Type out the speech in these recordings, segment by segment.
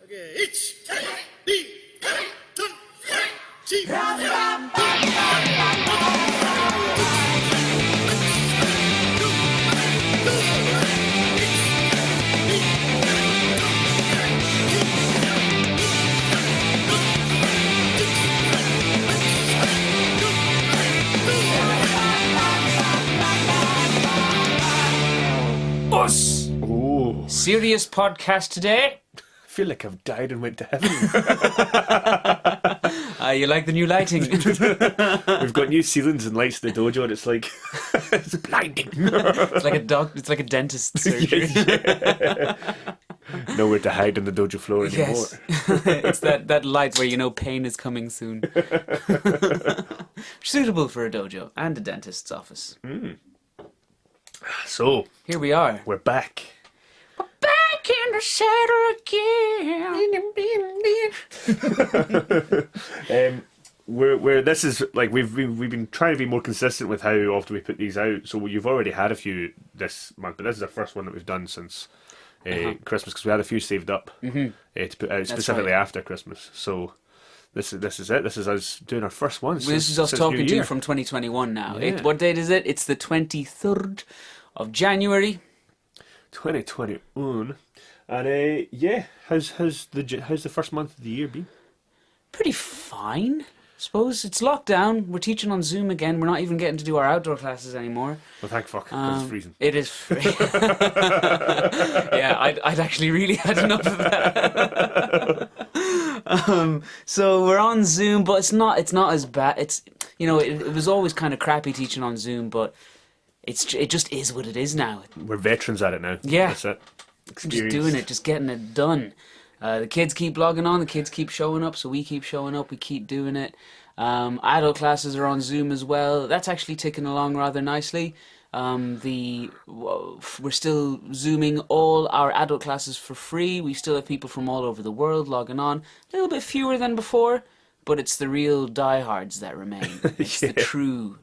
Us! Oh, Serious podcast today. I feel like I've died and went to heaven. You like the new lighting? We've got new ceilings and lights in the dojo, and it's like it's blinding. It's like a dentist's surgery. Nowhere to hide on the dojo floor anymore. Yes. It's that light where you know pain is coming soon. Suitable for a dojo and a dentist's office. So Here we are. we're back. Back in the saddle again. We're this is like we've been trying to be more consistent with how often we put these out. So you've already had a few this month, but this is the first one that we've done since Christmas, because we had a few saved up to put out specifically after Christmas. So this is it. This is us doing our first one. This is us talking to you from 2021 now. Yeah. What date is it? It's the 23rd of January. 2021. And how's the first month of the year been? Pretty fine, I suppose. It's locked down. We're teaching on Zoom again. We're not even getting to do our outdoor classes anymore. Well, thank fuck, because it's freezing. It is yeah, I'd actually really had enough of that. So we're on Zoom, but it's not as bad. It's, you know, it was always kind of crappy teaching on Zoom, but it just is what it is now. We're veterans at it now. Yeah. That's it. Just doing it, just getting it done. The kids keep logging on, the kids keep showing up, so we keep showing up, we keep doing it. Adult classes are on Zoom as well. That's actually ticking along rather nicely. We're still Zooming all our adult classes for free. We still have people from all over the world logging on. A little bit fewer than before, but it's the real diehards that remain. It's the true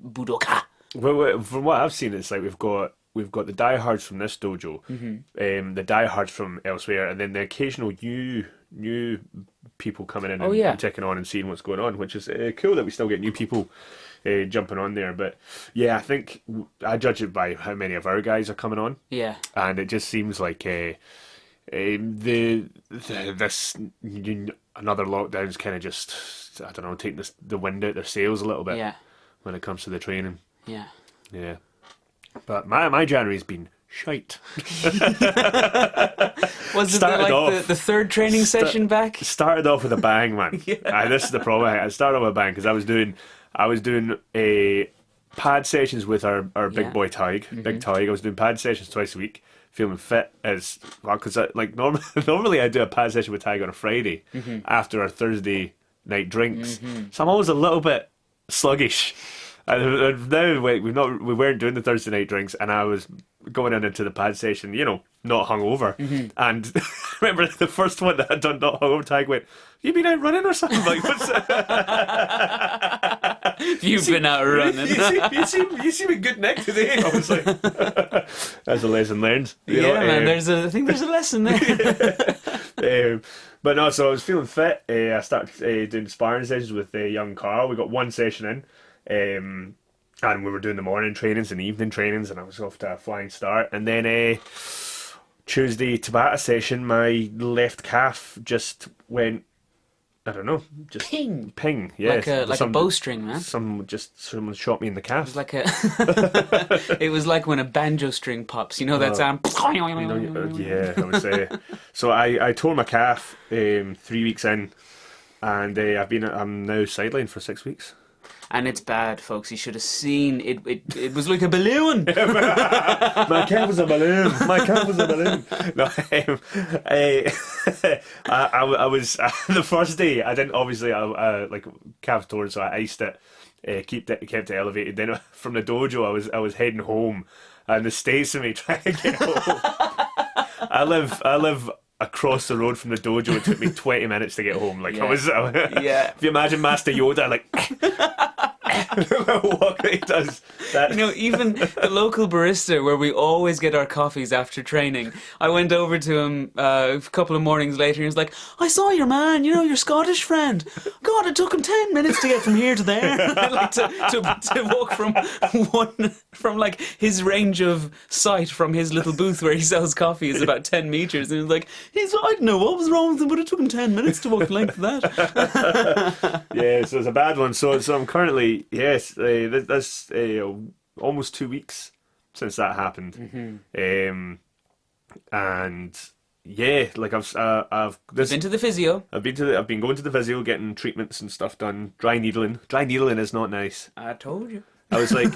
budoka. Well, from what I've seen, it's like we've got the diehards from this dojo, the diehards from elsewhere, and then the occasional new people coming in and checking on and seeing what's going on, which is cool that we still get new people jumping on there. But yeah, I think I judge it by how many of our guys are coming on. Yeah, and it just seems like this another lockdown's kind of just, I don't know, taking the wind out their sails a little bit. Yeah, when it comes to the training. Yeah. But my January's been shite. Was it the third training session back? Started off with a bang, man. This is the problem. I started off with a bang because I was doing a pad sessions with our big boy Tig, Big Tig. I was doing pad sessions twice a week, feeling fit as well, because normally I do a pad session with Tig on a Friday after our Thursday night drinks. So I'm always a little bit sluggish. And now we weren't doing the Thursday night drinks, and I was going into the pad session, you know, not hungover. And I remember the first one that I'd done not hungover, Tag went, "You been out running or something?" Like, what's that? You've been out running. You seem in good nick today. I was like, that's a lesson learned. You know, man. I think there's a lesson there. But no, so I was feeling fit. I started doing sparring sessions with young Carl. We got one session in. And we were doing the morning trainings and the evening trainings, and I was off to a flying start. And then Tuesday Tabata session, my left calf just went, I don't know, just ping. Yeah, like a bowstring, man. Someone shot me in the calf. It was like when a banjo string pops. You know that sound. Yeah, I would say. So I tore my calf 3 weeks in, and I'm now sidelined for 6 weeks. And it's bad, folks. You should have seen it. It was like a balloon. My calf was a balloon. No, I was the first day. I didn't obviously. Like calf torn, so I iced it. Kept it elevated. Then from the dojo, I was heading home, and the States of me trying to get home. I live across the road from the dojo. It took me 20 minutes to get home. Like I was. If you imagine Master Yoda, like. What he does that. You know, even the local barista where we always get our coffees after training, I went over to him a couple of mornings later and he was like, I saw your man, you know, your Scottish friend. God, it took him 10 minutes to get from here to there. Like to walk from like his range of sight from his little booth where he sells coffee is about 10 meters. And he was like, I don't know what was wrong with him, but it took him 10 minutes to walk the length of that. Yeah, so it's a bad one. So I'm currently, yes, that's almost 2 weeks since that happened. And yeah, like I've Been to the physio. I've been going to the physio, getting treatments and stuff done. Dry needling is not nice. I told you. I was like,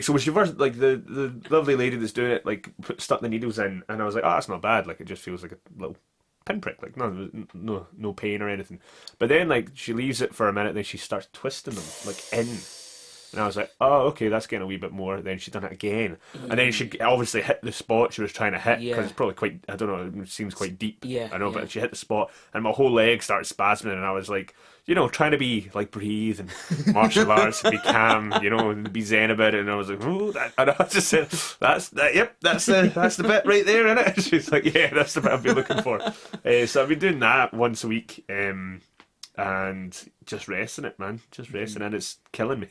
so when she first, like the lovely lady that's doing it, like stuck the needles in, and I was like, oh, that's not bad. Like it just feels like a little pinprick, like no pain or anything. But then like she leaves it for a minute, then she starts twisting them like in. And I was like, oh, okay, that's getting a wee bit more. Then she done it again. And then she obviously hit the spot she was trying to hit, because it's probably quite, I don't know, it seems quite deep. Yeah, I know, but she hit the spot, and my whole leg started spasming, and I was like, you know, trying to be, like, breathe, and martial arts, and be calm, you know, and be zen about it. And I was like, oh, and I just said, that's the bit right there, innit? And she's like, yeah, that's the bit I've been looking for. So I've been doing that once a week, and just resting it, man. Just resting, and it's killing me.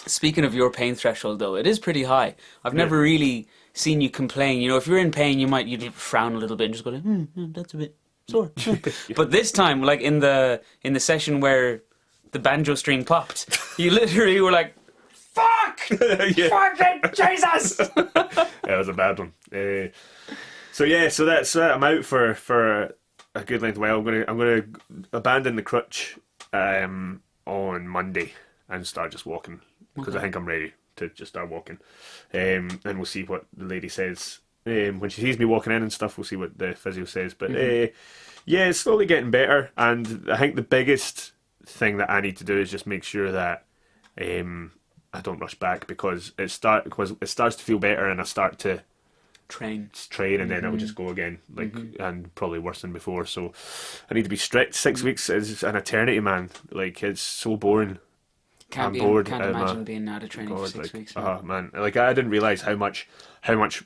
Speaking of your pain threshold, though, it is pretty high. I've never really seen you complain. You know, if you're in pain, you'd frown a little bit and just go, like, that's a bit sore. But this time, like in the session where the banjo string popped, you literally were like, "Fuck! Fucking Jesus!" Yeah, it was a bad one. So that's I'm out for a good length while. I'm gonna abandon the crutch on Monday and start just walking, because I think I'm ready to just start walking. And we'll see what the lady says. When she sees me walking in and stuff, we'll see what the physio says. But yeah, it's slowly getting better. And I think the biggest thing that I need to do is just make sure that I don't rush back, because it starts to feel better and I start to train, and then I would just go again, like, and probably worse than before. So I need to be strict. 6 weeks is an eternity, man. Like, it's so boring. Can't imagine being out of training for 6 weeks. Oh man, like I didn't realize how much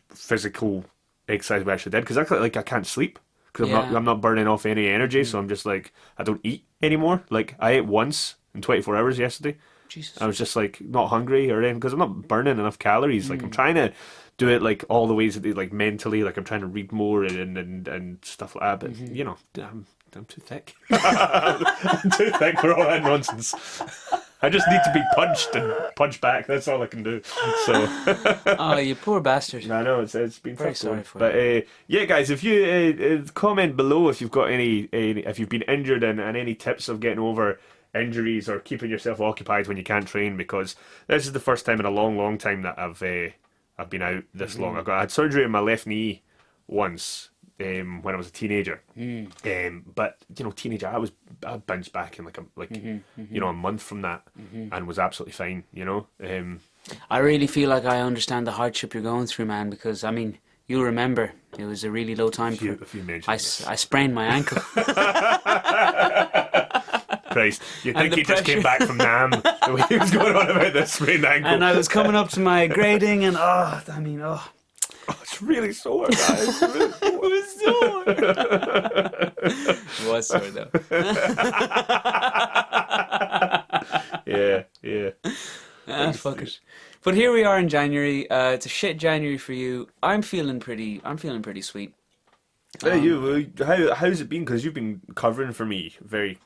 physical exercise we actually did, because I can't sleep, because I'm not burning off any energy. So I'm just like, I don't eat anymore. Like, I ate once in 24 hours yesterday. Jesus. I was just like not hungry or anything, because I'm not burning enough calories. Like, I'm trying to do it like all the ways that they, like, mentally, like I'm trying to read more and stuff like that. But you know, I'm too thick. I'm too thick for all that nonsense. I just need to be punched and punch back. That's all I can do. So, oh, you poor bastard. I know it's been very tough. Sorry for but you. Yeah, guys, if you comment below if you've got any if you've been injured, and any tips of getting over injuries or keeping yourself occupied when you can't train, because this is the first time in a long time that I've been out this long. I had surgery on my left knee once. When I was a teenager, but you know, I bounced back in you know, a month from that, and was absolutely fine. You know, I really feel like I understand the hardship you're going through, man. Because I mean, you'll remember it was a really low time for. I sprained my ankle. Christ, you think he just came back from Nam? The way he was going on about this sprained ankle, and I was coming up to my grading, and oh, it's really sore, guys. It was sore. It was sore, though. Yeah. Fuck it. But here we are in January. It's a shit January for you. I'm feeling pretty sweet. How's it been? Because you've been covering for me.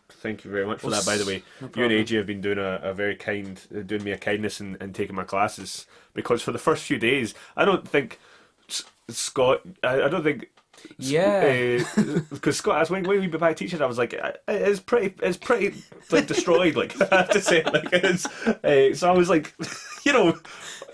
Thank you very much for that, by the way. No You and AJ have been doing a very doing me a kindness and taking my classes, because for the first few days, I don't think Scott. I don't think. Yeah. Because Scott asked when we be back teaching, I was like, it's pretty like destroyed. Like, I have to say, like, it's. So I was like, you know,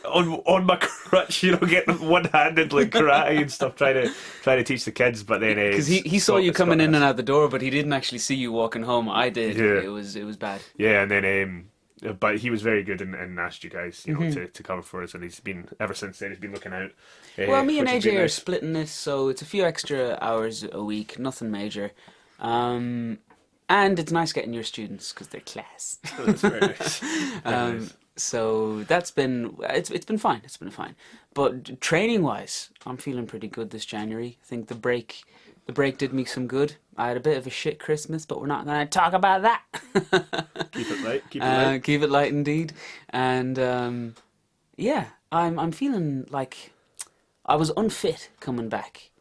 on my crutch, you know, getting one-handed like karate and stuff, trying to teach the kids. But then because he saw you coming in and out the door, but he didn't actually see you walking home. I did. Yeah. It was bad. Yeah, and then but he was very good and asked you guys, you know, to cover for us, and he's been ever since then. He's been looking out. Well, me and AJ are splitting this, so it's a few extra hours a week, nothing major. And it's nice getting your students because they're class. Oh, that's very nice. Very nice. So that's been it's been fine. It's been fine. But training wise, I'm feeling pretty good this January. I think the break did me some good. I had a bit of a shit Christmas, but we're not going to talk about that. Keep it light. Keep it light. Keep it light indeed. And yeah, I'm feeling like I was unfit coming back.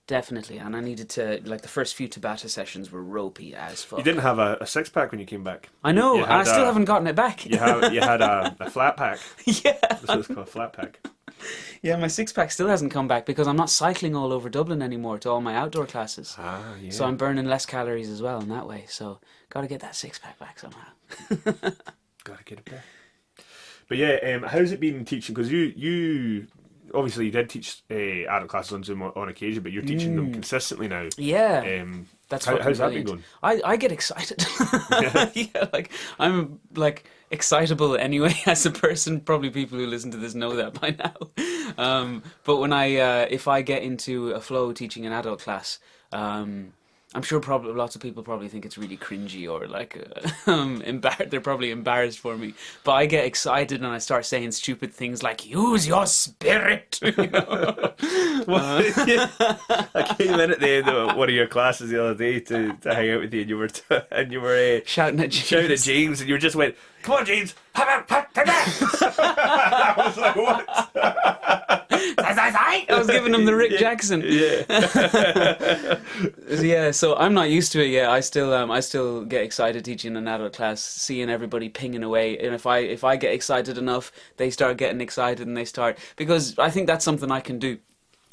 Definitely, and I needed to, like, the first few Tabata sessions were ropey as fuck. You didn't have a six-pack when you came back. I know, and I still haven't gotten it back. You had a flat pack. Yeah. That's what it's called, a flat pack. Yeah, my six-pack still hasn't come back because I'm not cycling all over Dublin anymore to all my outdoor classes. Ah, yeah. So I'm burning less calories as well in that way, so gotta get that six-pack back somehow. Gotta get it back. But yeah, how's it been teaching? Because you obviously you did teach adult classes on Zoom on occasion, but you're teaching them consistently now. Yeah. That's how's that been brilliant. going? I get excited. Yeah, like I'm like excitable anyway as a person. Probably people who listen to this know that by now. But when if I get into a flow teaching an adult class, I'm sure probably lots of people probably think it's really cringy or like they're probably embarrassed for me. But I get excited and I start saying stupid things like "use your spirit." You know? I came in at the end of one of your classes the other day to hang out with you, and you were shouting at James, and you just went, "Come on, James!" I was like, "What?" I was giving him the Rick Jackson. Yeah. Yeah, so I'm not used to it yet. I still get excited teaching an adult class, seeing everybody pinging away. And if I get excited enough, they start getting excited and they start, because I think that's something I can do.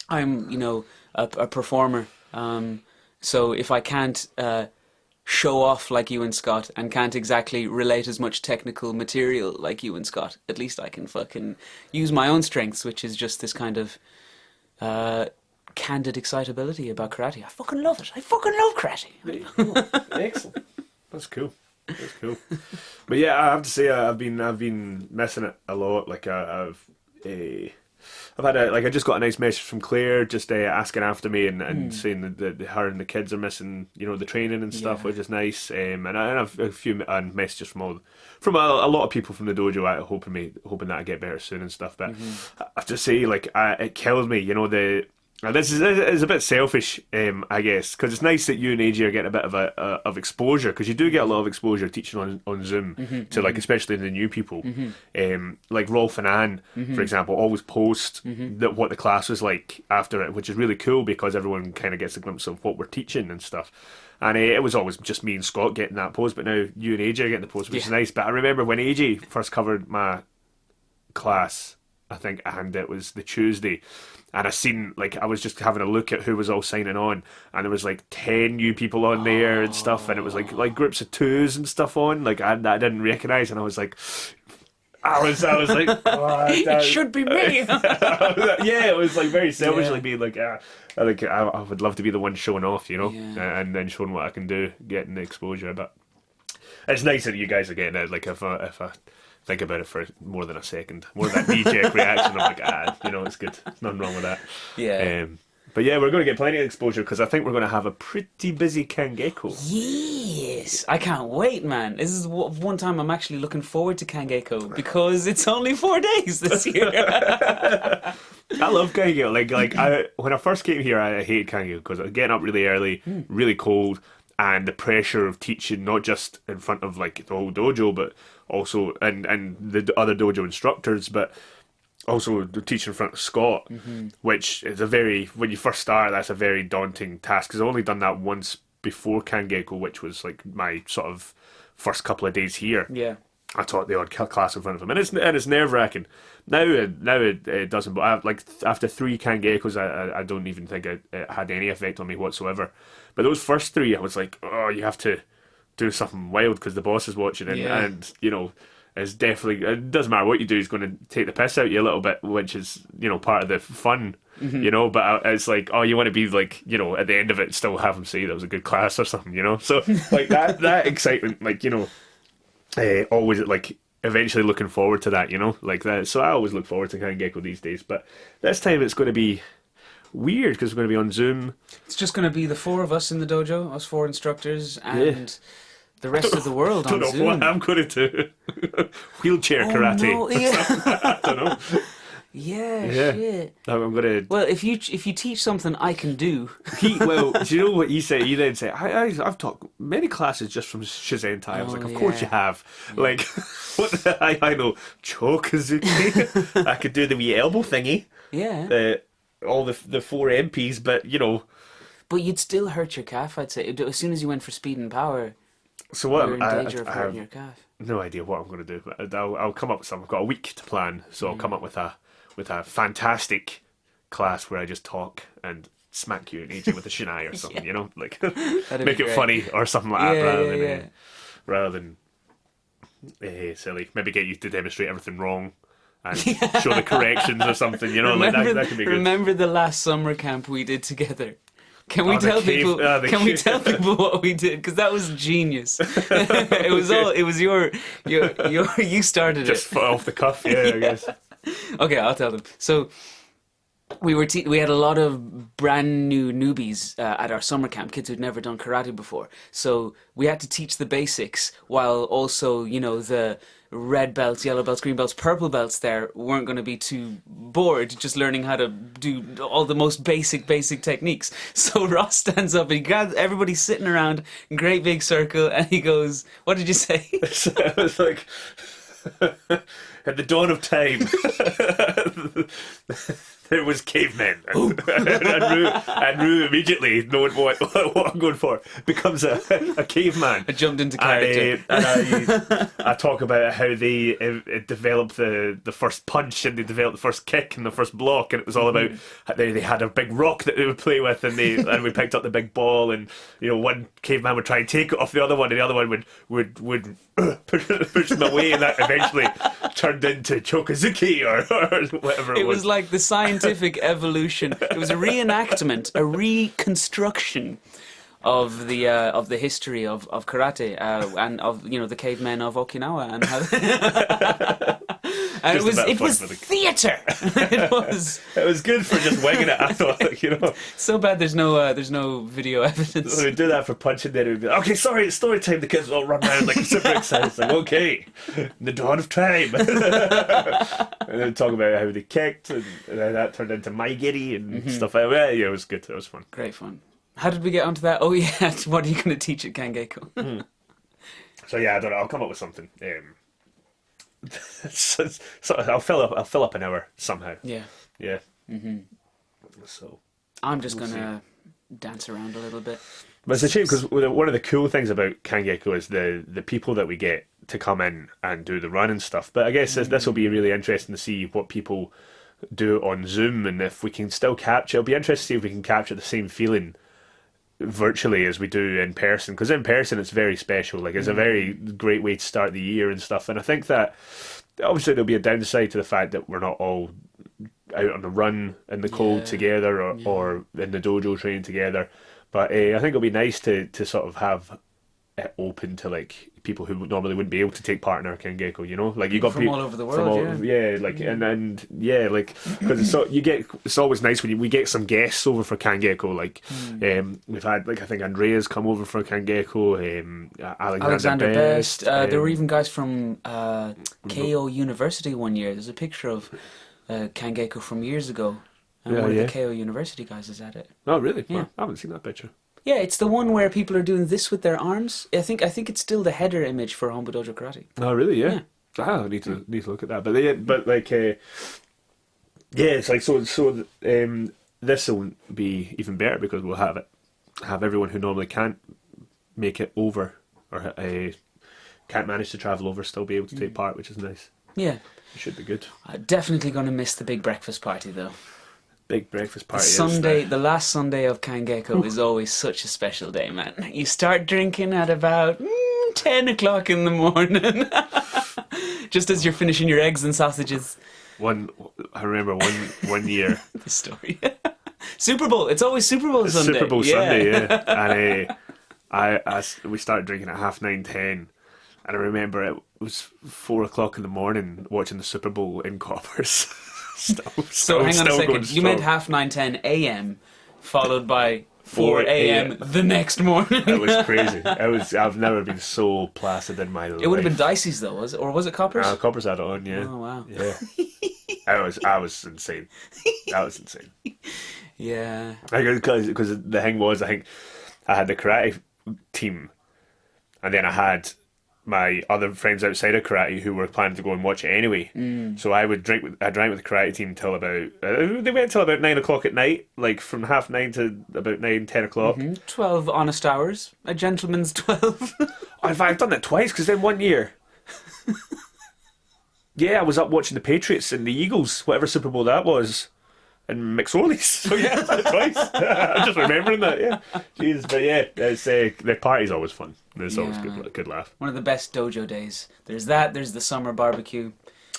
I'm, a performer. So if I can't show off like you and Scott and can't exactly relate as much technical material like you and Scott, at least I can fucking use my own strengths, which is just this kind of candid excitability about karate. I fucking love it. I fucking love karate. Excellent. That's cool. That's cool. But yeah, I have to say I've been missing it a lot. Like I've had I just got a nice message from Claire just asking after me and saying that her and the kids are missing the training and stuff, which is nice. And I have a few messages from a lot of people from the dojo hoping that I get better soon and stuff. But I have to say, it kills me. This is a bit selfish, I guess, because it's nice that you and AJ are getting a bit of exposure, because you do get a lot of exposure teaching on Zoom to especially the new people. Like Rolf and Anne, for example, always post what the class was like after it, which is really cool because everyone kind of gets a glimpse of what we're teaching and stuff. And it was always just me and Scott getting that post, but now you and AJ are getting the post, which is nice. But I remember when AJ first covered my class, I think, and it was the Tuesday, and I seen, I was just having a look at who was all signing on, and there was 10 new people on there and stuff, and it was like groups of twos and stuff on, I didn't recognise, and I was like, oh, it should be me. Yeah, it was very selfishly being I would love to be the one showing off, and then showing what I can do, getting the exposure. But it's nice that you guys are getting it. If I think about it for more than a second, more of that knee-jerk reaction, I'm like, it's good. There's nothing wrong with that. Yeah. But yeah, we're going to get plenty of exposure because I think we're going to have a pretty busy kangeiko. Yes! I can't wait, man. This is one time I'm actually looking forward to kangeiko because it's only 4 days this year. I love kangeiko. When I first came here, I hated kangeiko because I was getting up really early, really cold, and the pressure of teaching, not just in front of the whole dojo, but also and the other dojo instructors, but also the teaching in front of Scott, which is when you first start, that's a very daunting task, because I've only done that once before kangeiko, which was my sort of first couple of days here. Yeah. I taught the odd class in front of him, and it's nerve-wracking. Now it doesn't, but after 3 kangeikos, I don't even think it had any effect on me whatsoever. But those first 3, I was like, oh, you have to do something wild because the boss is watching, and it's definitely, it doesn't matter what you do, he's going to take the piss out of you a little bit, which is part of the fun, but it's oh, you want to be at the end of it still have him say that was a good class or something, so that excitement, always eventually looking forward to that, that. So I always look forward to kangeiko these days, but this time it's going to be weird because we're going to be on Zoom. It's just going to be the four of us in the dojo, us four instructors, and the rest of the world on Zoom. I don't know what I'm going to do. Wheelchair karate. No, yeah. I don't know. Yeah, shit. I'm gonna. Well, if you teach something I can do, Do you know what he said? He then said, "I've taught many classes just from Shizentai." I was like, "Of course you have." Yeah. Like, what? I know Chokazuki. I could do the wee elbow thingy. Yeah. All the four MPs, but you know. But you'd still hurt your calf, I'd say. As soon as you went for speed and power, so what? you're in danger of hurting your calf. No idea what I'm going to do. But I'll come up with something. I've got a week to plan, so I'll come up with a fantastic class where I just talk and smack you and AJ with a shinai or something, you know, like make it funny or something like that, rather than silly. Maybe get you to demonstrate everything wrong and show the corrections or something, you know. That could be good. Remember the last summer camp we did together? Can we tell people? Can we tell people what we did? Because that was genius. It was your you started just it off the cuff, I guess. Okay, I'll tell them. So we had a lot of brand new newbies at our summer camp, kids who'd never done karate before. So we had to teach the basics while also, you know, the red belts, yellow belts, green belts, purple belts there weren't going to be too bored just learning how to do all the most basic techniques. So Ross stands up and he grabs everybody sitting around in a great big circle and he goes, what did you say? It was like... At the dawn of time, there was cavemen, and Rue immediately, knowing what I'm going for, becomes a caveman. I jumped into character. And I talk about how they developed the first punch and they developed the first kick and the first block, and it was all about they had a big rock that they would play with, and we picked up the big ball, and you know one caveman would try and take it off the other one, and the other one would push them away, and that eventually turned into Chokazuki or whatever it was. It was like the scientific evolution. It was a reenactment, a reconstruction of the history of karate and of, you know, the cavemen of Okinawa and how and it was theatre. It was good for just winging it. I thought, you know, so bad there's no video evidence. So we do that for punching. Then we'd be like, okay, sorry, it's story time. The kids all run around like super excited. It's like, okay, the dawn of time. And then talk about how they kicked, and then that turned into maigiri and stuff like that. Yeah, it was good. It was fun. Great fun. How did we get onto that? Oh yeah, what are you going to teach at kangeiko? So yeah, I don't know. I'll come up with something. So I'll fill up an hour somehow. Yeah. Yeah. So I'm just gonna dance around a little bit. But it's a shame because one of the cool things about kangeiko is the people that we get to come in and do the run and stuff. But I guess this will be really interesting to see what people do on Zoom, and if we can still capture. It'll be interesting to see if we can capture the same feeling virtually as we do in person, because in person it's very special. Like, it's a very great way to start the year and stuff. And I think that obviously there'll be a downside to the fact that we're not all out on the run in the cold together or in the dojo training together. But I think it'll be nice to sort of have it open to like people who normally wouldn't be able to take part in our kangeiko, you know, like you got from people all over the world, because it's always nice when we get some guests over for kangeiko. Like we've had, like, I think Andrea's come over for kangeiko, Alexander Best. There were even guys from KO University one year. There's a picture of kangeiko from years ago, and one of the KO University guys is at it. Oh really? Yeah. Well, I haven't seen that picture. Yeah, it's the one where people are doing this with their arms. I think it's still the header image for Hombu Dojo Karate. Oh really? Yeah. I need to look at that. But it's like so. This will be even better because we'll have everyone who normally can't make it over or can't manage to travel over still be able to take part, which is nice. Yeah, it should be good. I'm definitely going to miss the big breakfast party though. Big breakfast party. The last Sunday of kangeiko is always such a special day, man. You start drinking at about 10 o'clock in the morning, just as you're finishing your eggs and sausages. I remember one year. The story. Super Bowl. It's always Super Bowl Sunday. Super Bowl Sunday, yeah. And we started drinking at 9:30, 10. And I remember it was 4 o'clock in the morning watching the Super Bowl in Coppers. So hang on a second. You meant 9:30 a.m. followed by 4 a.m. the next morning. That was crazy. I've never been so placid in my life. It would have been Dicey's though, was it? Or was it Coppers? Coppers had it on, yeah. Oh wow. Yeah. I was insane. That was insane. Yeah. Because the thing was, I think I had the karate team, and then I had my other friends outside of karate who were planning to go and watch it anyway. So I drank with the karate team till about they went till about 9 o'clock at night, like from 9:30 to about 10 o'clock. 12 honest hours. A gentleman's 12. I've done that twice, because then one year, I was up watching the Patriots and the Eagles, whatever Super Bowl that was, in McSorley's. So yeah, I've done it twice. I'm just remembering that. Yeah, jeez, but yeah, it's, the party's always fun. It's always good laugh. One of the best dojo days. There's that. There's the summer barbecue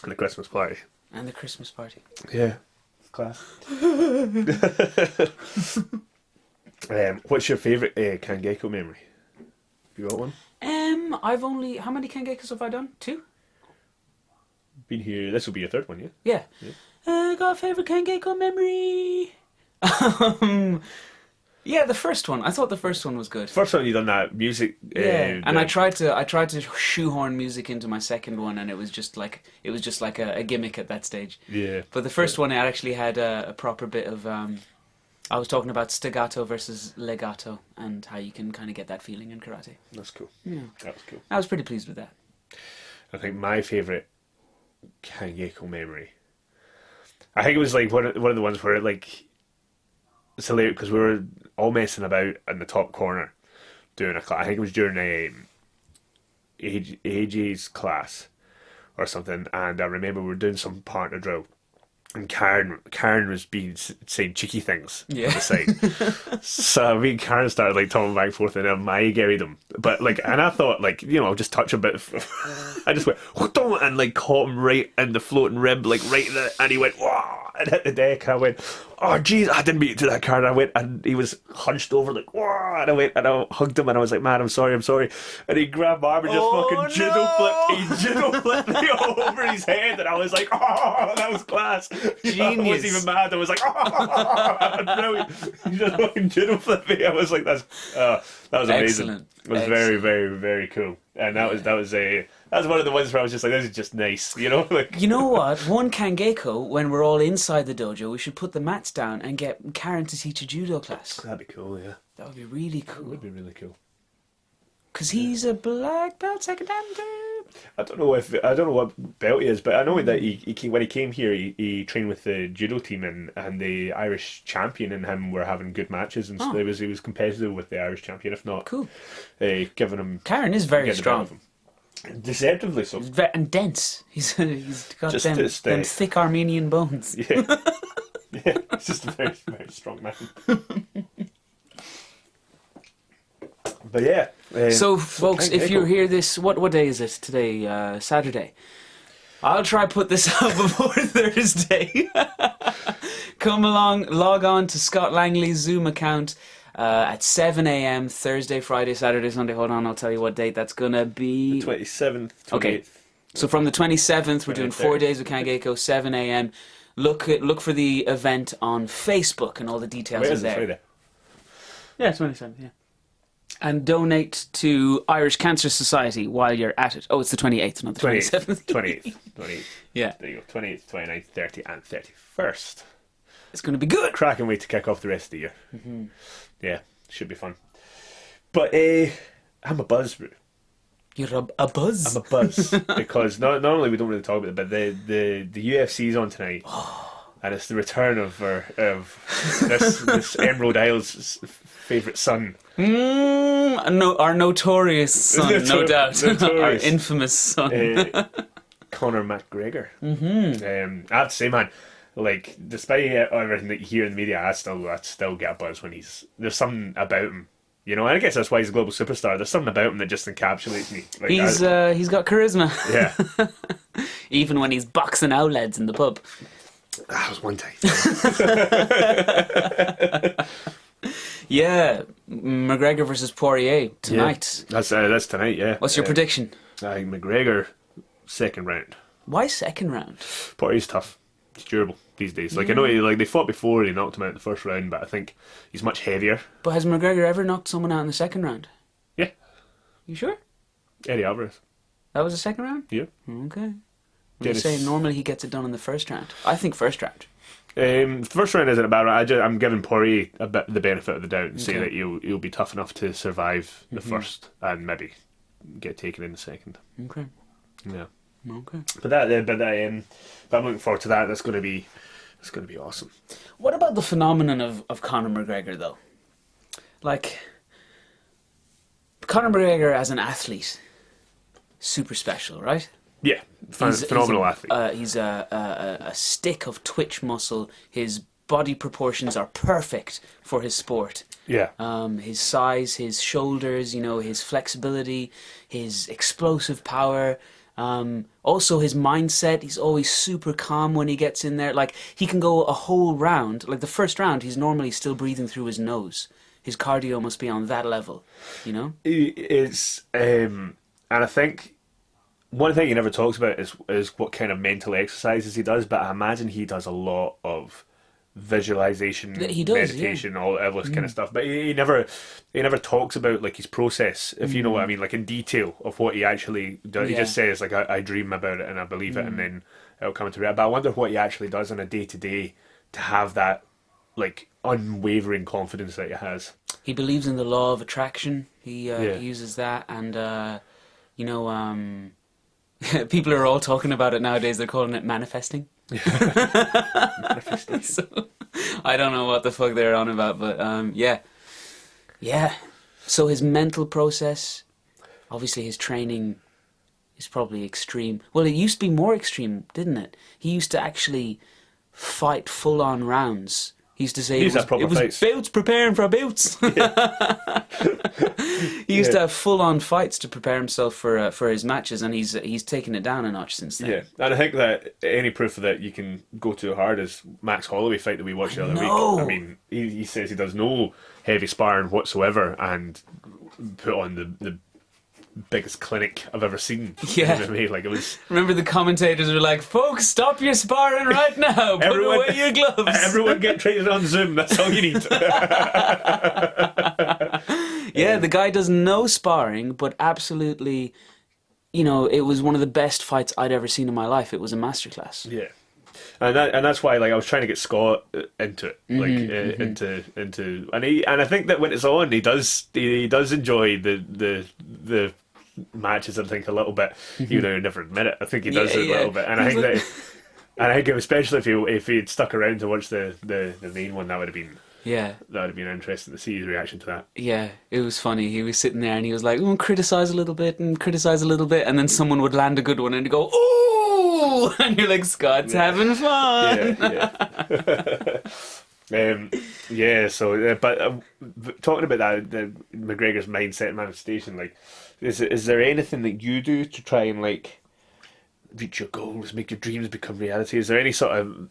And the Christmas party. and the Christmas party. Yeah, class. What's your favourite kangeiko memory? You got one? I've only how many kangeikos have I done? 2. Been here. This will be your third one, yeah. Yeah. Got a favourite kangeiko memory. Yeah, the first one. I thought the first one was good. First time you done that music. Yeah, and I tried to shoehorn music into my second one, and it was just like a gimmick at that stage. Yeah. But the first one, I actually had a proper bit of. I was talking about staccato versus legato, and how you can kind of get that feeling in karate. That's cool. Yeah, That was cool. I was pretty pleased with that. I think my favourite kangeiko memory, I think it was like one of the ones where like it's hilarious because we were all messing about in the top corner doing a class. I think it was during AJ's class or something, and I remember we were doing some partner drill, and Karen was saying cheeky things on the side. So me and Karen started like talking back and forth, and then I garied him. But like, and I thought like, I'll just touch a bit. I just went and like caught him right in the floating rib, like right in the, and he went whoa, and hit the deck. And I went, oh jeez, I didn't mean to do that, Karen. I went, and he was hunched over like whoa, and I went and I hugged him, and I was like, man, I'm sorry. And he grabbed my arm and just fucking judo flipped me all over his head, and I was like, oh, that was class. Genius. I wasn't even mad. I was like, oh, brilliant. He just fucking judo flipped me. I was like, that was amazing. Excellent. It was very, very, very cool. And that was one of the ones where I was just like, this is just nice, Like, You know what? One kangeiko, when we're all inside the dojo, we should put the mats down and get Karen to teach a judo class. that'd be cool, yeah. That would be really It cool. would be really cool. Because he's a black belt second dan. I don't know what belt he is, but I know that when he came here, he trained with the judo team, and the Irish champion and him were having good matches, and he was competitive with the Irish champion, if not Cool. giving him. Karen is very getting the better of strong. him. Deceptively so. And dense. He's got Just them thick Armenian bones. Yeah, yeah. He's just a very, very strong man. But yeah. So, folks, if kangeiko. you hear this, what day is it today? Saturday. I'll try put this up before Thursday. Come along, log on to Scott Langley's Zoom account at 7 a.m. Thursday, Friday, Saturday, Sunday. Hold on, I'll tell you what date that's gonna be. 27th. 28th. Okay. So from the 27th, we're doing 4 days of kangeiko, 7 a.m. Look for the event on Facebook, and all the details Where are is it there. Friday? Yeah, 27th. Yeah. And donate to Irish Cancer Society while you're at it. Oh, it's the 28th, not the 27th. 28th. Yeah. There you go. 28th, 29th, 30th, and 31st. It's going to be good. Cracking way to kick off the rest of the year. Mm-hmm. Yeah, should be fun. But I'm a buzz. You're a buzz? I'm a buzz. Because not only we don't really talk about it, but the UFC's on tonight. And it's the return of this Emerald Isle's favourite son. No, our notorious son, no doubt. Our infamous son. Conor McGregor. I have to say, man, like, despite everything that you hear in the media, I still get a buzz when there's something about him. And I guess that's why he's a global superstar. There's something about him that just encapsulates me. Like, he's got charisma. Yeah. Even when he's boxing owlets in the pub. That was one time. Yeah, McGregor versus Poirier tonight. Yeah, that's tonight, yeah. What's your prediction? I think McGregor, second round. Why second round? Poirier's tough. He's durable. these days. Like I know they fought before, he knocked him out in the first round, but I think he's much heavier. But has McGregor ever knocked someone out in the second round? Yeah. You sure? Eddie Alvarez. That was the second round? Yeah. Okay. You say normally he gets it done in the first round. I think first round. The first round isn't a bad round. I'm giving Poirier the benefit of the doubt and say that he'll be tough enough to survive the first and maybe get taken in the second. Okay. Yeah. Okay. But I'm looking forward to that. That's going to be awesome. What about the phenomenon of Conor McGregor though? Like Conor McGregor as an athlete, super special, right? Yeah, phenomenal athlete. He's a stick of twitch muscle. His body proportions are perfect for his sport. Yeah. His size, his shoulders, his flexibility, his explosive power. Also his mindset. He's always super calm when he gets in there. Like he can go a whole round. Like the first round, he's normally still breathing through his nose. His cardio must be on that level, It's and I think. One thing he never talks about is what kind of mental exercises he does, but I imagine he does a lot of visualization, meditation, all this kind of stuff. But he never talks about like his process, if you know what I mean, like in detail of what he actually does. He just says like I dream about it and I believe it, and then it'll come to reality. But I wonder what he actually does on a day to day to have that like unwavering confidence that he has. He believes in the law of attraction. He uses that, and people are all talking about it nowadays. They're calling it manifesting. Manifestation. So, I don't know what the fuck they're on about, but yeah. So his mental process, obviously his training is probably extreme. Well, it used to be more extreme, didn't it? He used to actually fight full-on rounds. He used to say it was boots preparing for boots. He used to have full-on fights to prepare himself for his matches, and he's taken it down a notch since then. Yeah, and I think that any proof of that you can go too hard is Max Holloway fight that we watched the other week. I mean, he says he does no heavy sparring whatsoever and put on the biggest clinic I've ever seen. Yeah. Like it was. Remember the commentators were like, "Folks, stop your sparring right now. Put away your gloves. Everyone get trained on Zoom. That's all you need." Yeah, the guy does no sparring, but absolutely, it was one of the best fights I'd ever seen in my life. It was a masterclass. Yeah. And that's why like I was trying to get Scott into it, like into and I think that when it's on, he does enjoy the matches. I think a little bit, even though he never admit it. I think he does it a little bit, and I think especially if he had stuck around to watch the main one, that would have been interesting to see his reaction to that. Yeah, it was funny. He was sitting there and he was like, criticize a little bit, and then someone would land a good one and he'd go, "Ooh!" And you're like, Scott's having fun. So but talking about that, the McGregor's mindset and manifestation, like, is there anything that you do to try and like reach your goals, make your dreams become reality? Is there any sort of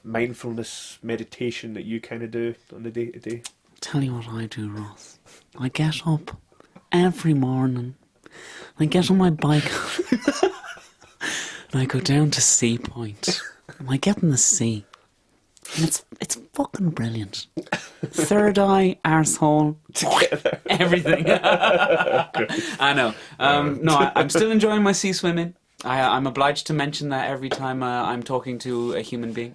mindfulness meditation that you kind of do on the day to day? Tell you what I do, Ross. I get up every morning. I get on my bike and I go down to Sea Point and I get in the sea. And it's fucking brilliant. Third eye, arsehole, together, everything. I know. I'm still enjoying my sea swimming. I'm obliged to mention that every time I'm talking to a human being.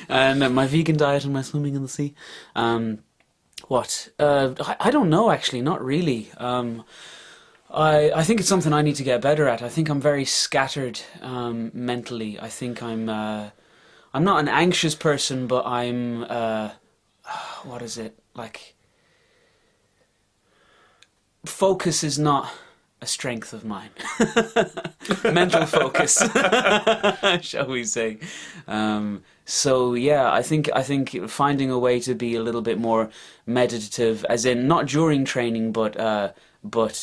And my vegan diet and my swimming in the sea. I don't know, actually, not really. I think it's something I need to get better at. I think I'm very scattered mentally. I think I'm not an anxious person, but I'm what is it like? Focus is not a strength of mine. Mental focus, shall we say? So yeah, I think finding a way to be a little bit more meditative, as in not during training, but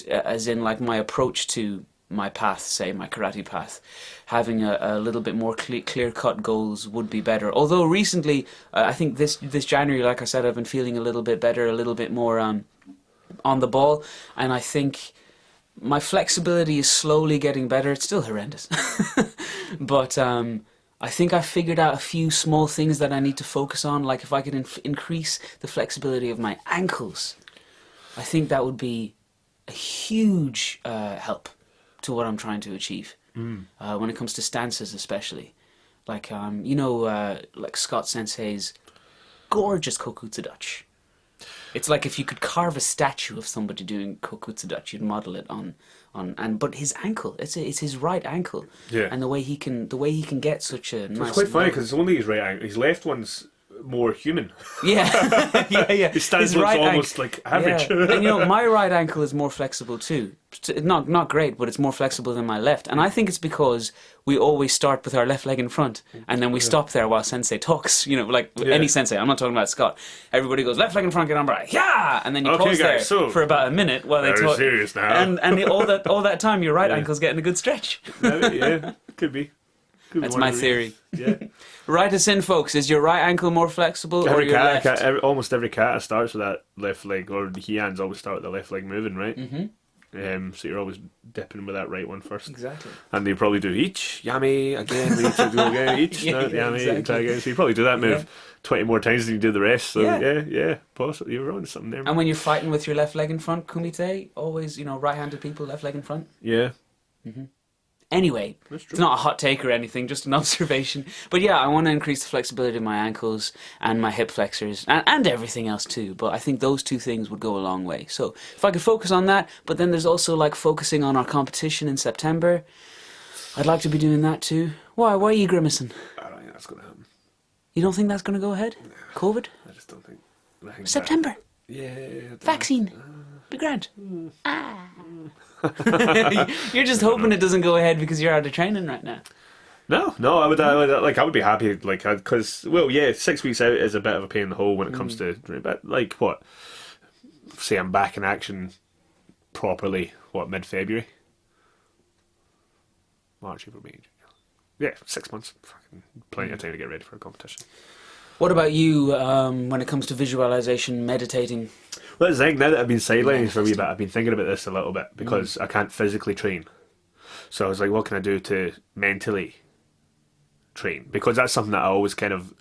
as in like my approach to my path, say my karate path, having a little bit more clear-cut goals would be better. Although recently, I think this January, like I said, I've been feeling a little bit better, a little bit more on the ball, and I think my flexibility is slowly getting better. It's still horrendous. But I think I figured out a few small things that I need to focus on. Like if I could increase the flexibility of my ankles, I think that would be a huge help to what I'm trying to achieve. When it comes to stances especially. Like, like Scott Sensei's gorgeous Kokutsudachi. It's like if you could carve a statue of somebody doing Kokutsudachi, you'd model it but his ankle, it's his right ankle. Yeah. And the way he can get such a nice... It's quite funny because it's only his right ankle. His left one's more human. Yeah. yeah. His stance looks almost like average. Yeah. And my right ankle is more flexible too. Not great, but it's more flexible than my left. And I think it's because we always start with our left leg in front and then we stop there while sensei talks. Any sensei, I'm not talking about Scott. Everybody goes left leg in front, get on by. Yeah! And then you pause there for about a minute while they talk. Serious now. And all that time your right ankle's getting a good stretch. Yeah, could be. That's my theory. Yeah. Write us in, folks. Is your right ankle more flexible or your left? Almost every kata starts with that left leg, or the Heians always start with the left leg moving, right? Mm-hmm. So you're always dipping with that right one first. Exactly. And they probably do each, yami, again, we need to go again, each, yami, exactly. Try again. So you probably do that move 20 more times than you do the rest. So yeah, possibly. You're on something there. And when you're fighting with your left leg in front, kumite, always, right-handed people, left leg in front. Yeah. Mm-hmm. Anyway, it's not a hot take or anything, just an observation. But yeah, I want to increase the flexibility of my ankles and my hip flexors and everything else too. But I think those two things would go a long way. So if I could focus on that, but then there's also like focusing on our competition in September. I'd like to be doing that too. Why? Why are you grimacing? I don't think that's going to happen. You don't think that's going to go ahead? No, COVID? I just don't think. September. Yeah. Vaccine. Be grand. You're just hoping it doesn't go ahead because you're out of training right now. No, I would be happy, because 6 weeks out is a bit of a pain in the hole when it comes to, but say I'm back in action properly, mid-February? March, April, May, yeah, 6 months, fucking plenty of time to get ready for a competition. What about you when it comes to visualization, meditating? Well, that's the thing, now that I've been sidelining for a wee bit, I've been thinking about this a little bit because I can't physically train. So I was like, what can I do to mentally train? Because that's something that I've always kind of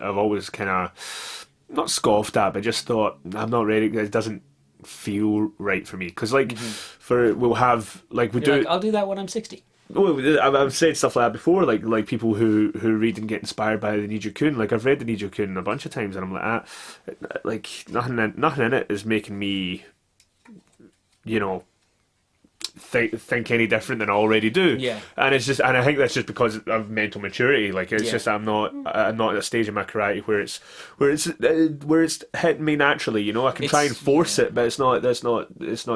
not scoffed at, but just thought, I'm not ready, it doesn't feel right for me. Because we'll have, I'll do that when I'm 60. Well, I've said stuff like that before, like people who read and get inspired by the Nijokun. Like I've read the Nijokun a bunch of times, and I'm like, nothing in it is making me, think any different than I already do. Yeah. And I think that's just because of mental maturity. Like it's just I'm not at a stage in my karate where it's hitting me naturally. I can try and force it, but it's not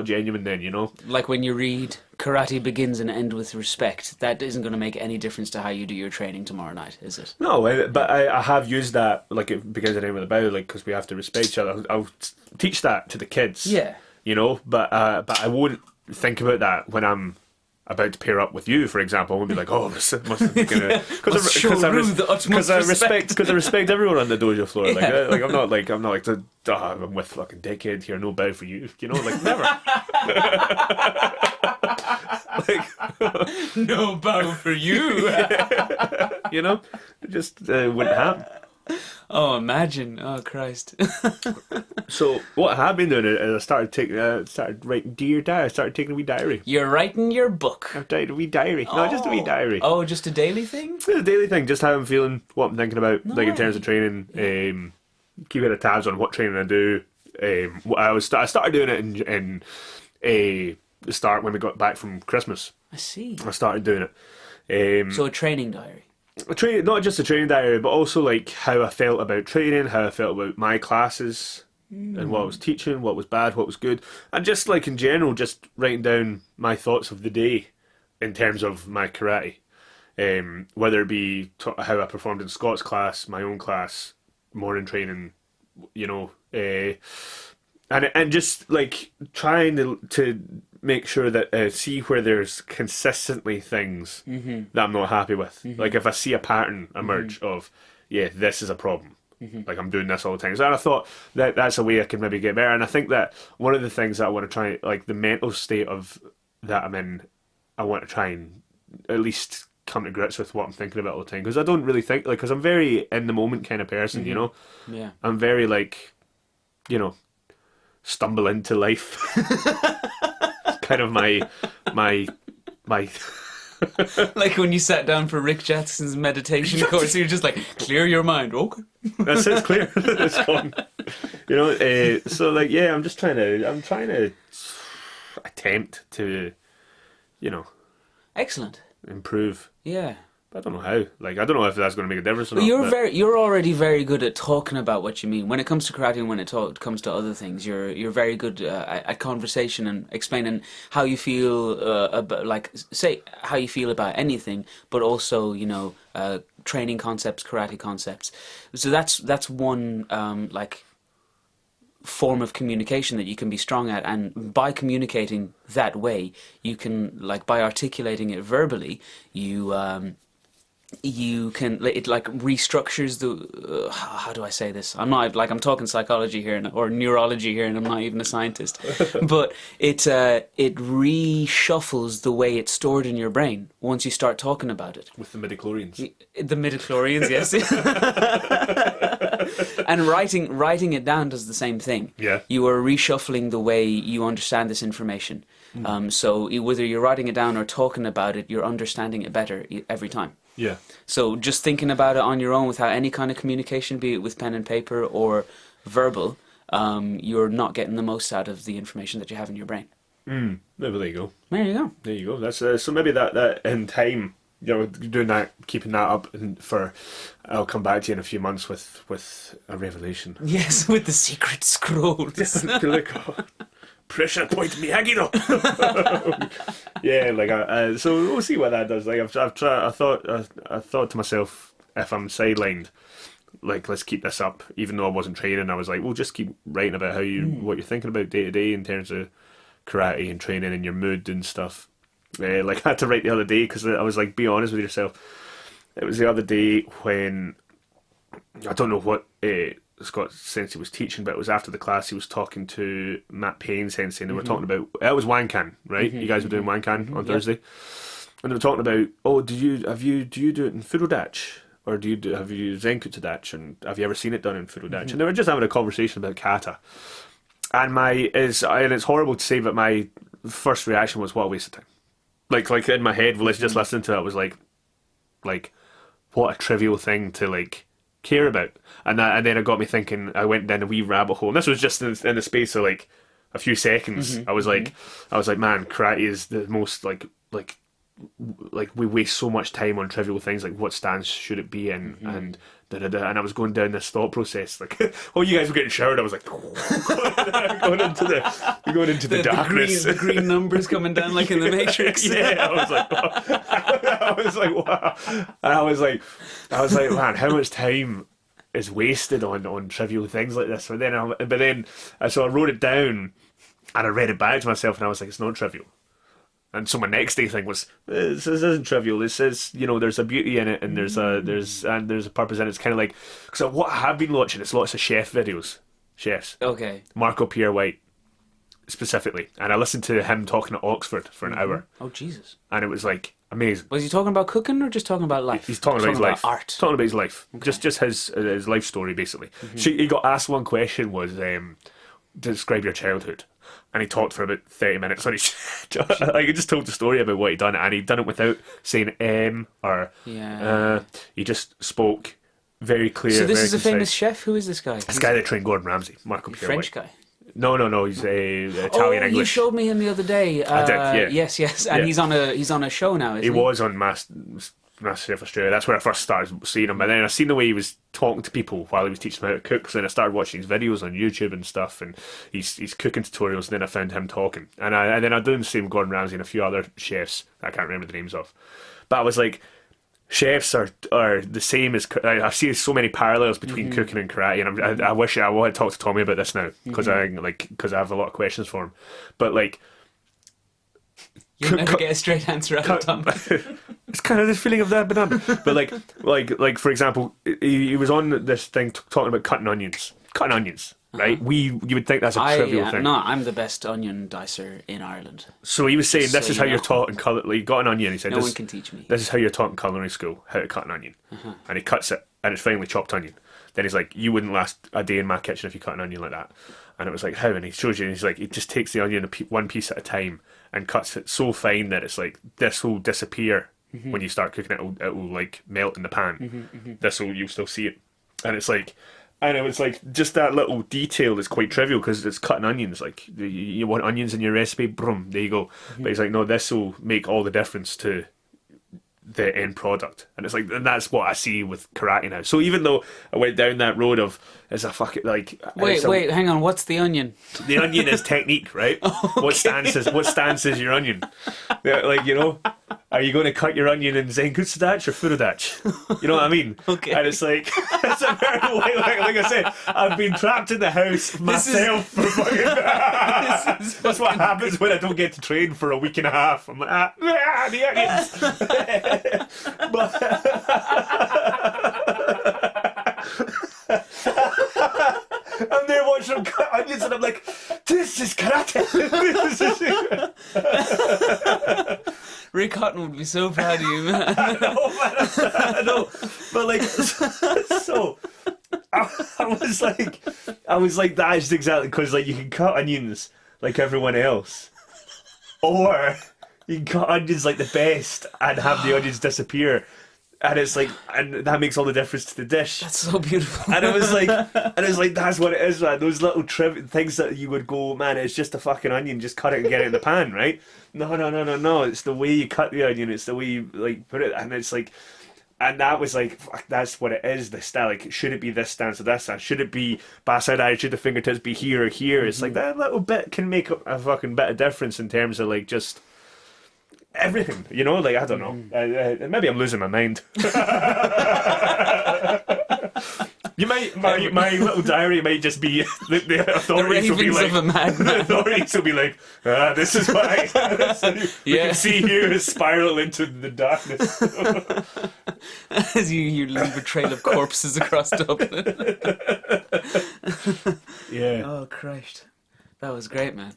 genuine then. Like when you read karate begins and ends with respect, that isn't going to make any difference to how you do your training tomorrow night, is it? No, but I have used that it begins and ends with a bow, because we have to respect each other. I'll teach that to the kids. Yeah. But I won't think about that when I'm about to pair up with you, for example. I won't be like, oh, this must be gonna, because I respect everyone on the dojo floor. Yeah. I'm with fucking dickhead here, no bow for you. Never. No bow for you. It just wouldn't happen. Oh, imagine! Oh, Christ! So what I have been doing is I started writing dear diary. I started taking a wee diary. You're writing your book. I've written a wee diary. No, just a wee diary. Oh, just a daily thing? It's a daily thing, just how I'm feeling, what I'm thinking about, in terms of training. Keeping a tabs on what training I do. I started doing it in the start when we got back from Christmas. I see. I started doing it. So a training diary. Not just a training diary, but also how I felt about training, how I felt about my classes, and what I was teaching, what was bad, what was good, and just in general, just writing down my thoughts of the day in terms of my karate, whether it be how I performed in Scott's class, my own class, morning training, and just trying to make sure that see where there's consistently things that I'm not happy with. If I see a pattern emerge of, this is a problem. I'm doing this all the time. So I thought that's a way I can maybe get better. And I think that one of the things that I want to try, the mental state of that I'm in, I want to try and at least come to grips with what I'm thinking about all the time, because I don't really think, like, because I'm very in the moment kind of person, you know. Yeah. I'm very like, you know, stumble into life. Kind of my Like when you sat down for Rick Jackson's meditation course, you're just like, clear your mind. Okay. That's it, clear. It's gone. You know, so like, yeah, I'm trying to attempt to, you know, Excellent. improve. Yeah. But I don't know how. Like, I don't know if that's going to make a difference or Well, not. you're already very good at talking about what you mean. When it comes to karate and when it comes to other things, you're very good at conversation and explaining how you feel about, like, say how you feel about anything, but also, you know, training concepts, karate concepts. So that's one like form of communication that you can be strong at, and by communicating that way, you can, like, by articulating it verbally, you can, it like restructures the how do I say this? I'm not, like, I'm talking psychology here or neurology here, and I'm not even a scientist, but it reshuffles the way it's stored in your brain once you start talking about it. With the midichlorians. The midichlorians, yes. And writing it down does the same thing. Yeah. You are reshuffling the way you understand this information. So whether you're writing it down or talking about it, you're understanding it better every time. Yeah. So just thinking about it on your own without any kind of communication, be it with pen and paper or verbal, you're not getting the most out of the information that you have in your brain. Maybe there you go. There you go. There you go. That's so maybe that in time, you know, doing that, keeping that up, and I'll come back to you in a few months with a revelation. Yes, with the secret scrolls. Like, oh, pressure point Miyagi-Do. Yeah, like so we'll see what that does. Like I've tried. I thought to myself, if I'm sidelined, like, let's keep this up. Even though I wasn't training, I was like, well, just keep writing about how what you're thinking about day to day in terms of karate and training and your mood and stuff. Like I had to write the other day because I was like, be honest with yourself. It was the other day when I don't know what Scott Sensei was teaching, but it was after the class. He was talking to Matt Payne Sensei, and they were talking about, it was Wankan, right? You guys were doing Wankan on Thursday, and they were talking about, oh, do you do it in Furodachi, or have you Zenkutsu Dachi, and have you ever seen it done in Furodachi? And they were just having a conversation about kata, and it's horrible to say, but my first reaction was, what a waste of time. Like in my head, just listening to it, I was like, what a trivial thing to, like, care about. And then it got me thinking. I went down a wee rabbit hole, and this was just in the space of like a few seconds. I was like, man, karate is the most like we waste so much time on trivial things, like what stance should it be in, and and I was going down this thought process, like, oh, you guys were getting showered. I was like, going into the darkness. The green numbers coming down like in the Matrix. Yeah, I was like, wow. And I was like, man, how much time is wasted on trivial things like this? So I wrote it down and I read it back to myself, and I was like, it's not trivial. And so my next day thing was, this isn't trivial. This is, you know, there's a beauty in it, and there's a purpose in it. It's kind of like, because what I have been watching, it's lots of chefs. Okay. Marco Pierre White specifically, and I listened to him talking at Oxford for an hour. Oh, Jesus. And it was like amazing. Was he talking about cooking or just talking about life? He's talking about his life. Art. Talking about his life. Okay. Just his life story, basically. He got asked one question, was describe your childhood. And he talked for about 30 minutes on his like, he just told the story about what he'd done, and he'd done it without saying or he just spoke very clear. So this very is a concise. famous chef? Who is this guy? This guy that trained Gordon Ramsay, Marco Pierre French White. guy? No, he's Italian English. You showed me him the other day. I did, yeah. Yes, and he's on a show now, isn't he? He was on Masterchef Australia. That's where I first started seeing him. But then I seen the way he was talking to people while he was teaching them how to cook. So then I started watching his videos on YouTube and stuff, and he's cooking tutorials. And then I found him talking, and then I did the same with Gordon Ramsay and a few other chefs I can't remember the names of. But I was like, chefs are the same as. I see so many parallels between cooking and karate, and I wish I want to talk to Tommy about this now because I have a lot of questions for him. But like, you'll never get a straight answer out of Tom. It's kind of this feeling of that banana. But like for example, he was on this thing talking about cutting onions. cutting onions, right? You would think that's a trivial thing. No, I'm the best onion dicer in Ireland. So he was saying, this So is how you you're know. taught in culinary. He got an onion. He said, No one can teach me. This is how you're taught in culinary school, how to cut an onion. And he cuts it, and it's finely chopped onion. Then he's like, you wouldn't last a day in my kitchen if you cut an onion like that. And it was like, how? And he shows you, and he's like, he just takes the onion one piece at a time and cuts it so fine that it's like, this will disappear when you start cooking it. It will like melt in the pan. You'll still see it. And it's like, and it was like, just that little detail is quite trivial because it's cutting onions. Like, you want onions in your recipe, boom, there you go. But he's like, no, this will make all the difference to the end product. And it's like, and that's what I see with karate now. So even though I went down that road of, is a fucking, like... Wait, hang on, what's the onion? The onion is technique, right? Okay. What stance is your onion? Yeah, like, you know, are you going to cut your onion in Zenkutsu-dachi or Furudachi? You know what I mean? Okay. And it's like, it's a very, like I said, I've been trapped in the house myself for fucking... That's what happens when I don't get to train for a week and a half. I'm like, the onions. I'm there watching them cut onions and I'm like, this is karate. Rick Hutton would be so proud of you, man. I know. But like, so I was like, that is exactly, because like you can cut onions like everyone else, or you can cut onions like the best and have the onions disappear. And it's like, and that makes all the difference to the dish. That's so beautiful. And it was like, that's what it is, man. Those little things that you would go, man, it's just a fucking onion, just cut it and get it in the pan, right? No. It's the way you cut the onion. It's the way you like put it, and it's like, and that was like, fuck, that's what it is. The style, like, should it be this stance or this stance? Should it be backside eye? Should the fingertips be here or here? It's like that little bit can make a fucking bit of difference in terms of like just everything, you know. Like, I don't know. Maybe I'm losing my mind. You might, my little diary might just be the authorities will be like, of a madman. the authorities will be like, this is why we can see you is spiral into the darkness. As you leave a trail of corpses across Dublin. Yeah. Oh Christ, that was great, man.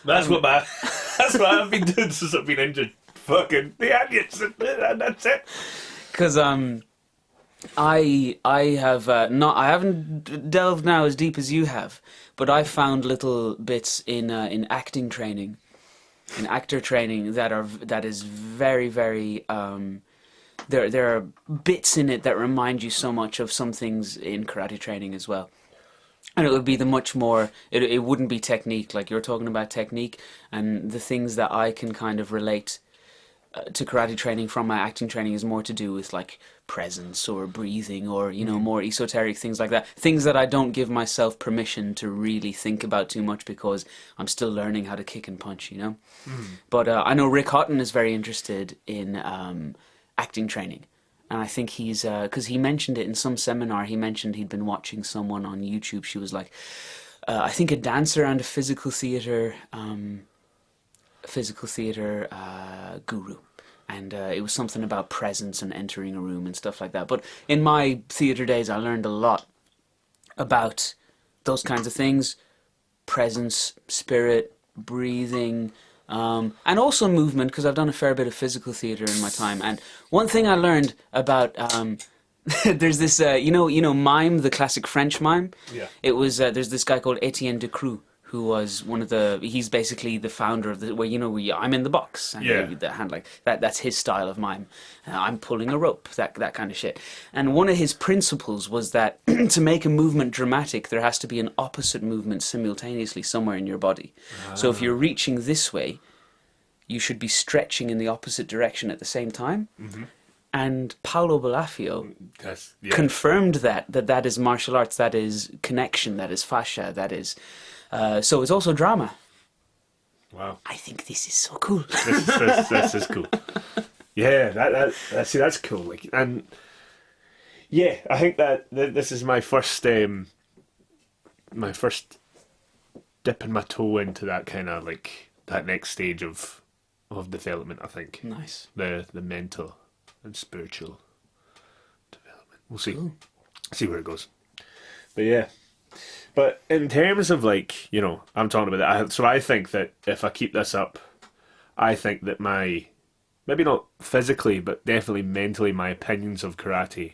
That's what I've been doing since I've been injured. Fucking the onions, and that's it. Because I haven't delved now as deep as you have, but I found little bits in acting training, in actor training that is very, very there are bits in it that remind you so much of some things in karate training as well. And it would be the much more, it wouldn't be technique, like you're talking about technique, and the things that I can kind of relate to karate training from my acting training is more to do with like presence or breathing or, you know, more esoteric things like that. Things that I don't give myself permission to really think about too much because I'm still learning how to kick and punch, you know? But I know Rick Hutton is very interested in acting training. And I think he's, because he mentioned it in some seminar, he mentioned he'd been watching someone on YouTube. She was like, I think a dancer and a physical theatre guru. And it was something about presence and entering a room and stuff like that. But in my theatre days, I learned a lot about those kinds of things. Presence, spirit, breathing, and also movement, because I've done a fair bit of physical theatre in my time. And one thing I learned about there's this you know mime, the classic French mime. Yeah. It was there's this guy called Etienne Decroux, who was he's basically the founder of where I'm in the box, and the hand like that. That's his style of mime. I'm pulling a rope, that kind of shit. And one of his principles was that to make a movement dramatic, there has to be an opposite movement simultaneously somewhere in your body. So if you're reaching this way, you should be stretching in the opposite direction at the same time. And Paolo Balafio confirmed that is martial arts, that is connection, that is fascia, that is... so it's also drama. Wow. I think this is so cool. This is cool. Yeah, that's cool. Like, and yeah, I think that this is my first dipping my toe into that kind of like that next stage of development. I think. Nice. The mental and spiritual development. We'll see. Cool. See where it goes. But yeah. But in terms of like, you know, I'm talking about that. So I think that if I keep this up, I think that my, maybe not physically, but definitely mentally, my opinions of karate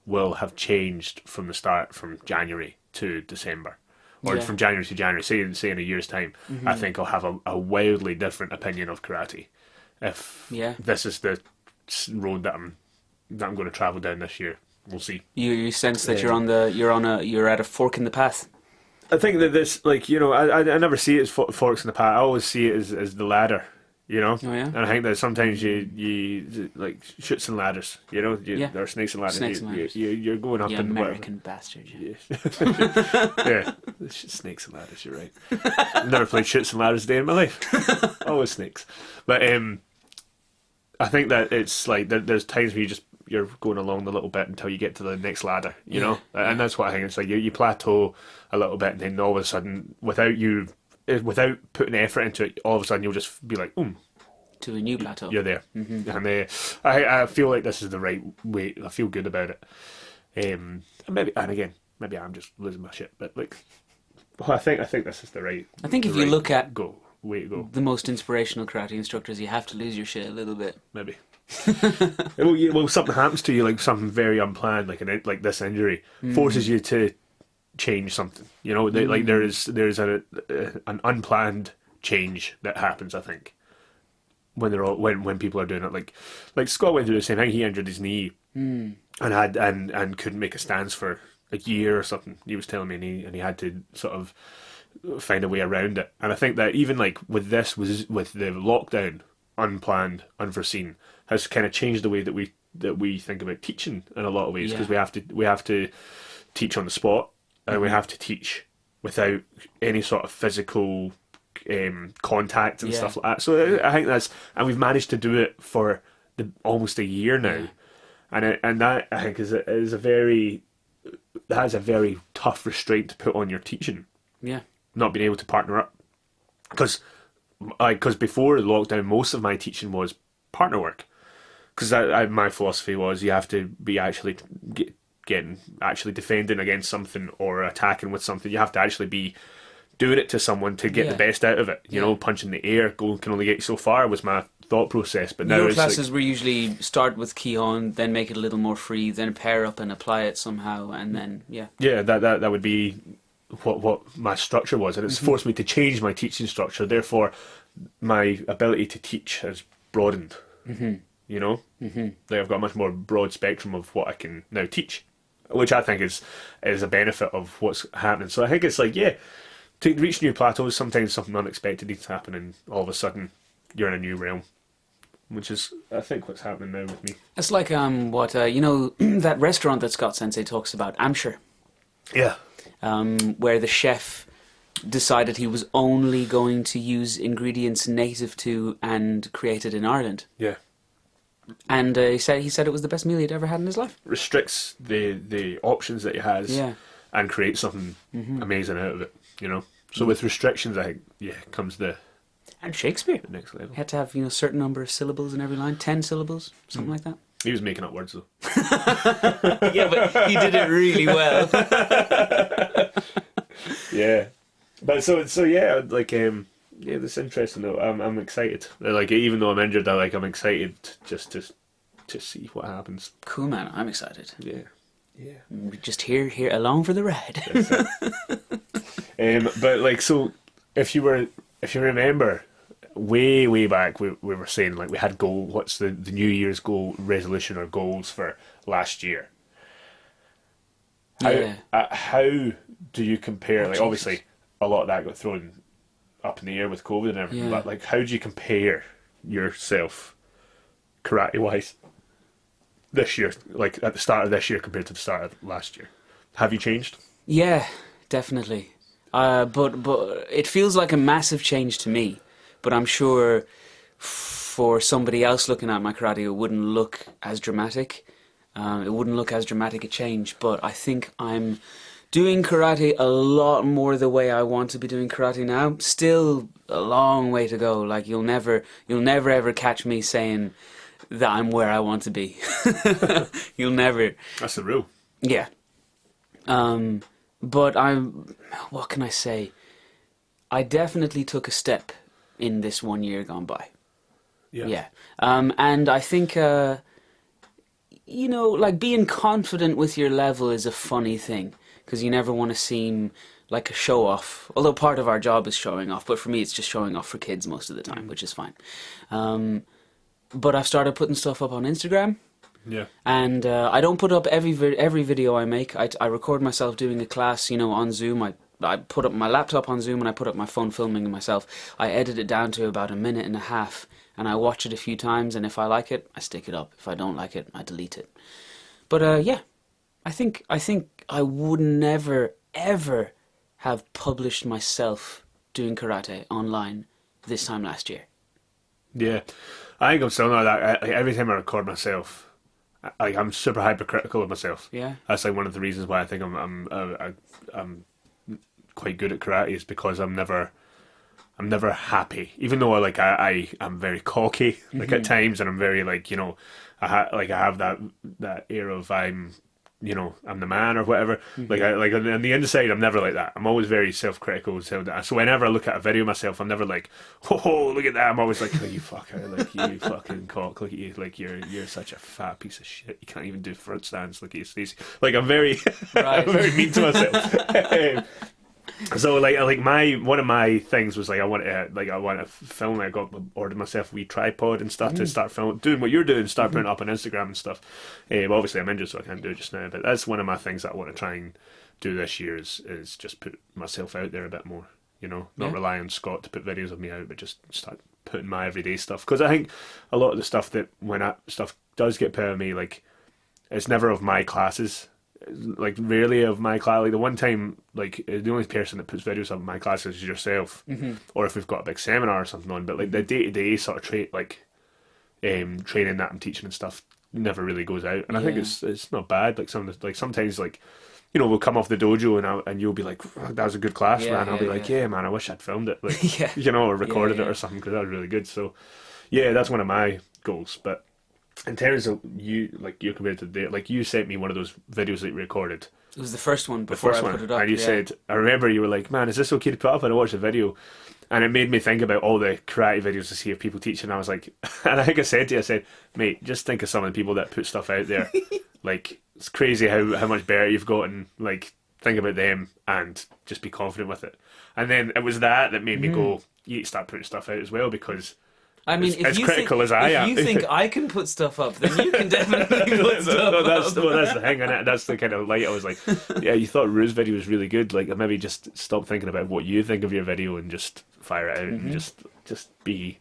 will have changed from the start, from January to December. Or from January to January, say in a year's time. I think I'll have a wildly different opinion of karate if this is the road that I'm going to travel down this year. We'll see. You sense that you're at a fork in the path. I think that this, like, you know, I never see it as forks in the path. I always see it as the ladder, you know. Oh yeah. And I think that sometimes you like chutes and ladders, you know. There are snakes and ladders. Snakes and ladders. You're going up You in American bastard. Yeah. Yeah. Snakes and ladders. You're right. I've never played chutes and ladders a day in my life. Always snakes. But I think that it's like there's times where you're going along the little bit until you get to the next ladder, you know, and that's what I think. It's like you plateau a little bit, and then all of a sudden, without putting effort into it, all of a sudden you'll just be like, to a new plateau. You're there, and I feel like this is the right way. I feel good about it. Maybe I'm just losing my shit, but like, I think this is the right. I think if you look at way to go, the most inspirational karate instructors, you have to lose your shit a little bit. Maybe. Well, something happens to you, like something very unplanned, like this injury, forces you to change something. You know, like there's an unplanned change that happens. I think when people are doing it, like Scott went through the same thing. He injured his knee and couldn't make a stance for a year or something. He was telling me, and he had to sort of find a way around it. And I think that even like with the lockdown, unplanned, unforeseen, has kind of changed the way that we think about teaching in a lot of ways, because we have to teach on the spot, and we have to teach without any sort of physical contact and stuff like that. So I think and we've managed to do it for almost a year now, and that I think has a very tough restraint to put on your teaching. Yeah, not being able to partner up, because before the lockdown, most of my teaching was partner work. Because my philosophy was you have to be actually defending against something or attacking with something. You have to actually be doing it to someone to get the best out of it. You know, punching the air can only get you so far was my thought process. But now your classes were usually start with Kihon, then make it a little more free, then pair up and apply it somehow, and then that would be what my structure was, and it's forced me to change my teaching structure. Therefore, my ability to teach has broadened. You know, like I've got a much more broad spectrum of what I can now teach, which I think is a benefit of what's happening. So I think it's like, to reach new plateaus, sometimes something unexpected needs to happen, and all of a sudden you're in a new realm, which is, I think, what's happening now with me. It's like that restaurant that Scott Sensei talks about, Amshire. Yeah. Where the chef decided he was only going to use ingredients native to and created in Ireland. Yeah. And he said it was the best meal he'd ever had in his life. Restricts the options that he has, and creates something amazing out of it. You know. So with restrictions, I think comes the Shakespeare. The next level. He had to have a certain number of syllables in every line, 10 syllables, something like that. He was making up words though. Yeah, but he did it really well. Yeah, but so yeah, like that's interesting though. I'm excited. Like, even though I'm injured, I'm excited just to see what happens. Cool, man. I'm excited. Yeah. We're just here along for the ride. But like, so if you remember, way back, we were saying like we had what's the New Year's goal resolution or goals for last year. How do you compare? Like, obviously, a lot of that got thrown up in the air with COVID and everything. But like, how do you compare yourself, karate wise, this year? Like at the start of this year compared to the start of last year, have you changed? Yeah, definitely. But it feels like a massive change to me. But I'm sure for somebody else looking at my karate, it wouldn't look as dramatic. It wouldn't look as dramatic a change, but I think I'm doing karate a lot more the way I want to be doing karate now. Still a long way to go. Like, you'll never ever catch me saying that I'm where I want to be. You'll never. That's the rule. Yeah. But what can I say? I definitely took a step in this 1 year gone by. Yeah. Yeah. And I think, like being confident with your level is a funny thing because you never want to seem like a show off. Although part of our job is showing off, but for me it's just showing off for kids most of the time, which is fine. But I've started putting stuff up on Instagram. Yeah. And I don't put up every video I make. I record myself doing a class, on Zoom. I put up my laptop on Zoom and I put up my phone filming myself. I edit it down to about 1.5 minutes and I watch it a few times, and if I like it, I stick it up. If I don't like it, I delete it. But yeah, I think I would never ever have published myself doing karate online this time last year. Yeah, I think I'm still not that. Every time I record myself, I'm super hypercritical of myself. Yeah, that's like one of the reasons why I think I'm quite good at karate, is because I'm never happy, even though I'm very cocky at times, and I'm very I have that air of I'm the man or whatever. On the inside, I'm never like that. I'm always very self-critical. So whenever I look at a video of myself, I'm never like, oh, look at that. I'm always like, oh, you fucker, you fucking cock, look at you, you're such a fat piece of shit. You can't even do front stands. Look at you, Stacey. I'm very, right. I'm very mean to myself. So one of my things was I want to film. I ordered myself a wee tripod and stuff to start filming, doing what you're doing, start putting it up on Instagram and stuff. But obviously I'm injured, so I can't do it just now. But that's one of my things that I want to try and do this year is just put myself out there a bit more. Not rely on Scott to put videos of me out, but just start putting my everyday stuff. Because I think a lot of the stuff stuff does get put on me, it's never of my classes. Rarely of my class. The one time, the only person that puts videos up in my class is yourself, or if we've got a big seminar or something on. But the day-to-day sort of training that I'm teaching and stuff never really goes out, and I think it's not bad. Sometimes we'll come off the dojo and you'll be like, oh, that was a good class, man. I'll be like, yeah, man, I wish I'd filmed it, or recorded it or something, because that was really good. So yeah, that's one of my goals. But in terms of you compared to you sent me one of those videos that you recorded. It was the first one before I put it up. And you said, I remember you were like, man, is this okay to put up? And I watched the video, and it made me think about all the karate videos to see if people teach. And I was like, and I think I said to you, mate, just think of some of the people that put stuff out there. It's crazy how much better you've gotten. Think about them and just be confident with it. And then it was that made me go, you need to start putting stuff out as well, because I mean, as critical as I am. If you think I can put stuff up, then you can definitely put stuff up. That's the thing, and that's the kind of light. I was like, yeah, you thought Rue's video was really good. Maybe just stop thinking about what you think of your video and just fire it out and just be.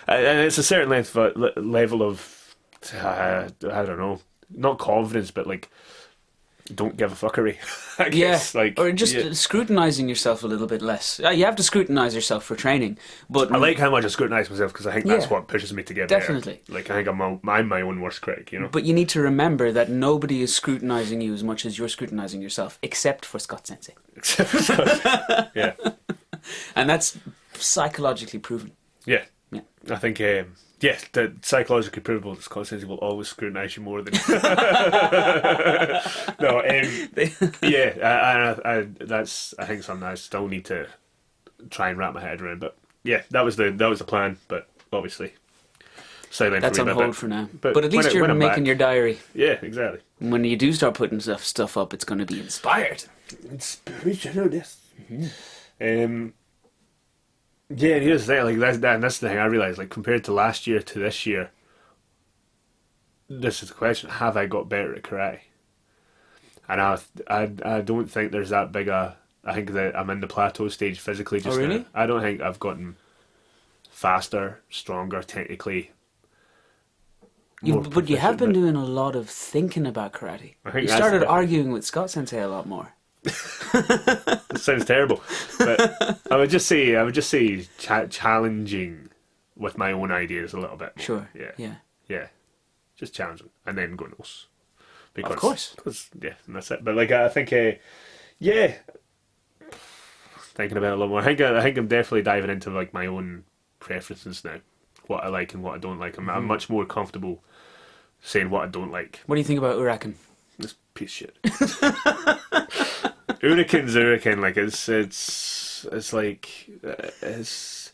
And it's a certain level of, I don't know, not confidence, but don't give a fuckery. I guess, or just scrutinizing yourself a little bit less. You have to scrutinize yourself for training, but I like how much I scrutinize myself, because I think that's what pushes me to get definitely better. I think I'm my own worst critic, But you need to remember that nobody is scrutinizing you as much as you're scrutinizing yourself, except for Scott Sensei. Except for Scott, yeah. And that's psychologically proven. Yeah. I think the psychologically provable Scott Sensei will always scrutinise you more than no. I think something I still need to try and wrap my head around. But yeah, that was the plan. But obviously, silent. That's on hold for now. But at least you're making your diary. Yeah, exactly. When you do start putting stuff up, it's going to be inspired. Inspirational, yes. Yeah, and here's the thing, that's the thing I realised, compared to last year to this year, this is the question, have I got better at karate? And I don't think there's that big I think that I'm in the plateau stage physically just really? now. I don't think I've gotten faster, stronger, technically. But you have been doing a lot of thinking about karate. You started arguing with Scott Sensei a lot more. It sounds terrible, but I would just say challenging with my own ideas a little bit more. Sure. Yeah. Just challenging, and then going else. Of course. And that's it. But I think, thinking about it a little more. I think I'm definitely diving into my own preferences now, what I like and what I don't like. I'm much more comfortable saying what I don't like. What do you think about Uraken? This piece of shit. Uriken's Uriken. Like it's like it's.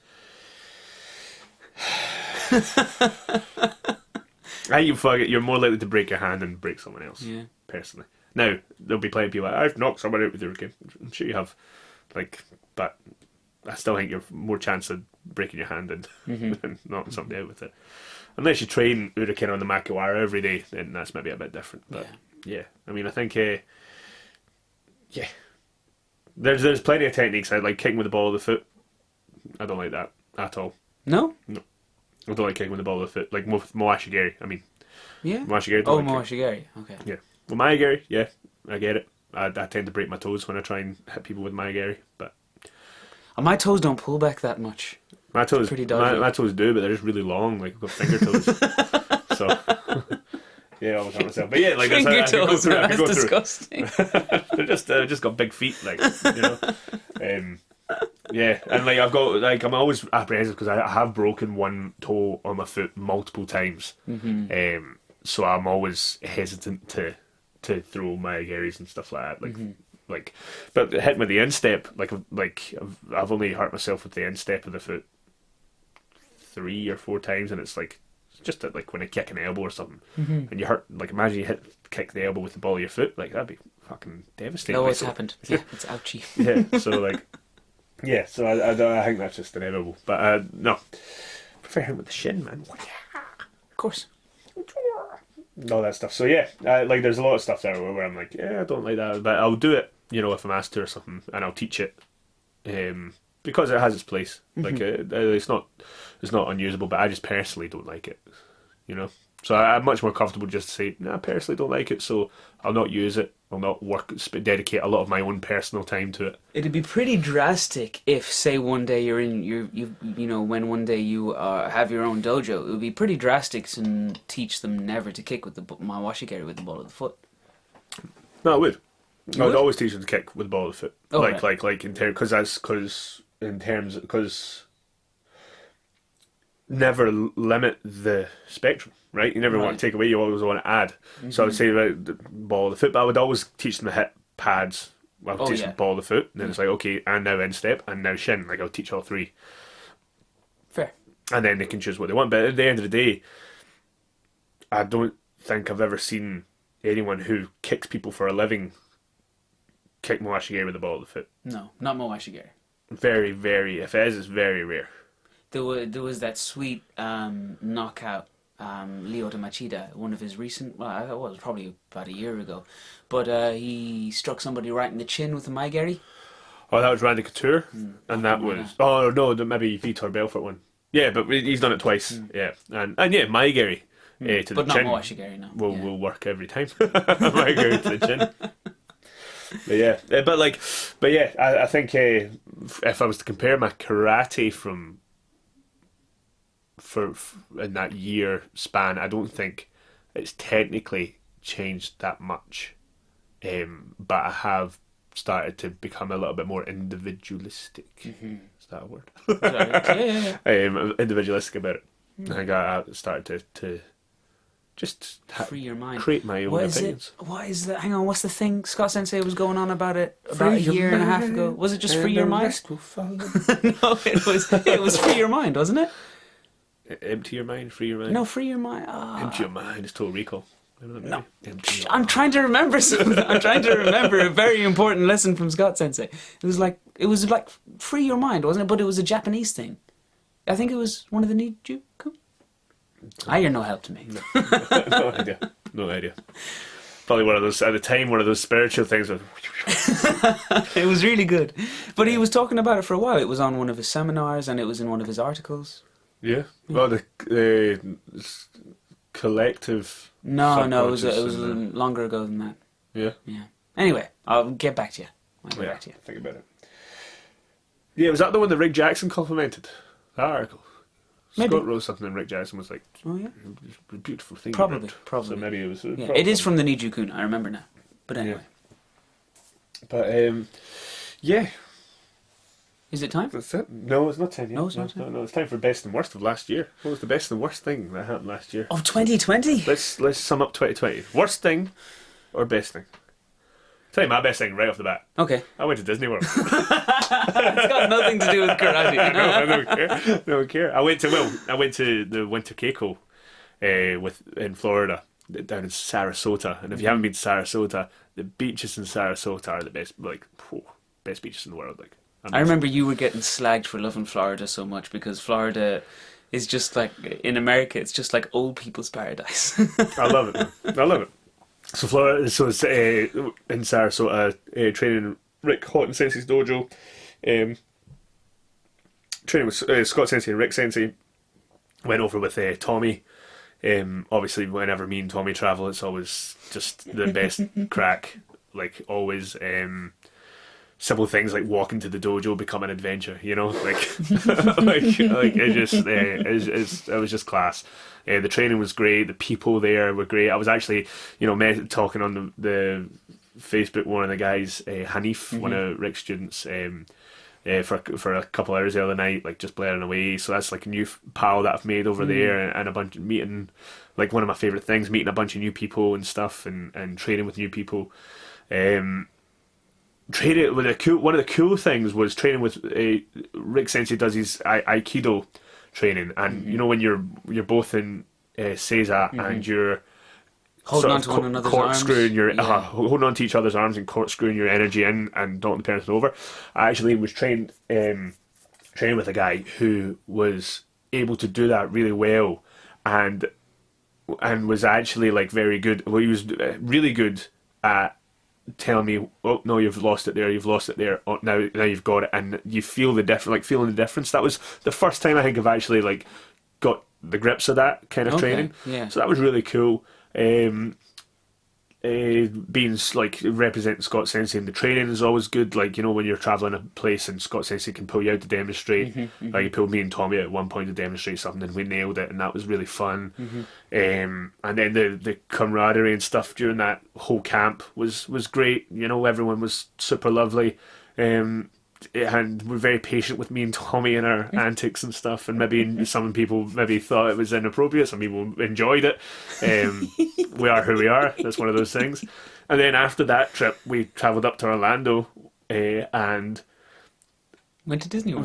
I think you're more likely to break your hand than break someone else. Yeah. Personally, now there'll be plenty of people like, I've knocked someone out with Uriken. I'm sure you have, like, but I still think you're more chance of breaking your hand than knocking somebody out with it. Unless you train Uriken on the Makiwara every day, then that's maybe a bit different. But yeah, I mean, I think there's plenty of techniques. I like kicking with the ball of the foot. I don't like that at all. No? No. I don't like kicking with the ball of the foot. Like Moashigiri, I mean. Yeah? Moashigiri. Oh, Moashigiri. Okay. Yeah. Well, Maigiri, yeah, I get it. I tend to break my toes when I try and hit people with Maigiri, but... And my toes don't pull back that much. My toes, pretty dodgy. my toes do, but they're just really long. Like, I've got finger toes. So... Yeah, I always hurt myself. But yeah, like finger I could toes, go through, that's disgusting. they're just got big feet, like, you know. Yeah, and like I'm always apprehensive because I have broken one toe on my foot multiple times. So I'm always hesitant to throw my agiris and stuff like that. Like, but hitting with the instep, I've only hurt myself with the instep of the foot 3 or 4 times, and it's like just like when I kick an elbow or something, and you hurt. Like, imagine you kick the elbow with the ball of your foot, like that'd be fucking devastating. No, it's happened. Yeah, it's ouchy. Yeah, so like, yeah, so I think that's just inevitable. But no, prefer him with the shin, man. Of course. All that stuff. So yeah, like there's a lot of stuff there where I'm like, yeah, I don't like that, but I'll do it, you know, if I'm asked to or something, and I'll teach it, because it has its place. Like it's not unusable, but I just personally don't like it, you know. So I'm much more comfortable just to say, I personally don't like it, so I'll not use it. I'll not dedicate a lot of my own personal time to it. It'd be pretty drastic if, say, one day when one day you have your own dojo. It would be pretty drastic to teach them never to kick with the Mawashigiri with the ball of the foot. No, I would. I would would? always teach them to kick with the ball of the foot. Oh, like right. Because never limit the spectrum. Right, you never want to take away; you always want to add. So I would say about the ball of the foot, but I would always teach them to hit pads. I would teach them ball of the foot, and then it's like, okay, and now instep, and now shin. Like, I'll teach all 3. Fair. And then they can choose what they want. But at the end of the day, I don't think I've ever seen anyone who kicks people for a living kick Mawashigiri with the ball of the foot. No, not Mawashigiri. Very, very. If it is, it's very rare. There was that sweet knockout. Lyoto Machida, one of his recent, well, it was probably about a year ago, but he struck somebody right in the chin with a Maigiri. Oh, that was Randy Couture, and that was maybe Vitor Belfort one. Yeah, but he's done it twice. Yeah, and yeah, Maigiri to the chin. But not Mawashigiri, no. Will work every time. Maigiri to the chin. But yeah, I think if I was to compare my karate from in that year span, I don't think it's technically changed that much, but I have started to become a little bit more individualistic. Is that a word? Yeah. Individualistic about it. I think I started to just free your mind, create my own opinions. What is that? Hang on, what's the thing Scott Sensei was going on about it about a year and a half ago? Was it just free your mind? No, it was free your mind, wasn't it? Empty your mind, free your mind. No, free your mind. Empty your mind. It's Total Recall. No, I'm trying to remember something. I'm trying to remember a very important lesson from Scott Sensei. It was like free your mind, wasn't it? But it was a Japanese thing. I think it was one of the Nijuku. You're no help to me. No idea. Probably one of those at the time. One of those spiritual things. It was really good, but he was talking about it for a while. It was on one of his seminars, and it was in one of his articles. Yeah. Well, the collective. No, it was longer ago than that. Yeah. Yeah. Anyway, I'll get back to you. Back to you. Think about it. Yeah, was that the one that Rick Jackson complimented? That article. Maybe. Scott wrote something and Rick Jackson was like, "Oh yeah, a beautiful thing." Probably. So maybe it was. Yeah, it is from the Nijukun. I remember now. But anyway. Yeah. But yeah. Is it time? That's it. No, it's not time yet. No, it's not time. No, it's time for best and worst of last year. What was the best and worst thing that happened last year? Of 2020? Let's sum up 2020. Worst thing or best thing? Tell you my best thing right off the bat. Okay. I went to Disney World. It's got nothing to do with karate. I don't care. I don't care. I went to the Winter Keiko in Florida, down in Sarasota. And if you haven't been to Sarasota, the beaches in Sarasota are the best, like, best beaches in the world. Like, I remember you were getting slagged for loving Florida so much because Florida is just like, in America, it's just like old people's paradise. I love it. I love it. So Florida, so it's in Sarasota, training Rick Houghton Sensei's dojo, training with Scott Sensei and Rick Sensei. Went over with Tommy. Obviously, whenever me and Tommy travel, it's always just the best crack. Like always, simple things like walking to the dojo become an adventure. You know, like it was just class. The training was great. The people there were great. I was actually, talking on the Facebook, one of the guys, Hanif, one of Rick's students, for a couple hours the other night, like just blaring away. So that's like a new pal that I've made over there, and a bunch of meeting, like one of my favourite things, meeting a bunch of new people and stuff, and training with new people. Training with one of the cool things was training with Rick Sensei does his Aikido training, and when you're both in Seiza and you're holding on to one another's corkscrewing arms. holding on to each other's arms and corkscrewing your energy in and knocking the person over. I actually was training with a guy who was able to do that really well, and was actually like very good. Well, he was really good at telling me, "Oh no, you've lost it there. You've lost it there. Oh, now you've got it," and you feel the difference. Like feeling the difference. That was the first time I think I've actually like got the grips of that kind of training. Yeah. So that was really cool. Being like representing Scott Sensei in the training is always good. Like when you're traveling a place and Scott Sensei can pull you out to demonstrate. Like he pulled me and Tommy out at one point to demonstrate something, and we nailed it, and that was really fun. And then the camaraderie and stuff during that whole camp was great. Everyone was super lovely. And were very patient with me and Tommy and our antics and stuff, and maybe some people maybe thought it was inappropriate, some people enjoyed it. We are who we are, that's one of those things. And then after that trip we travelled up to Orlando and went to Disney World.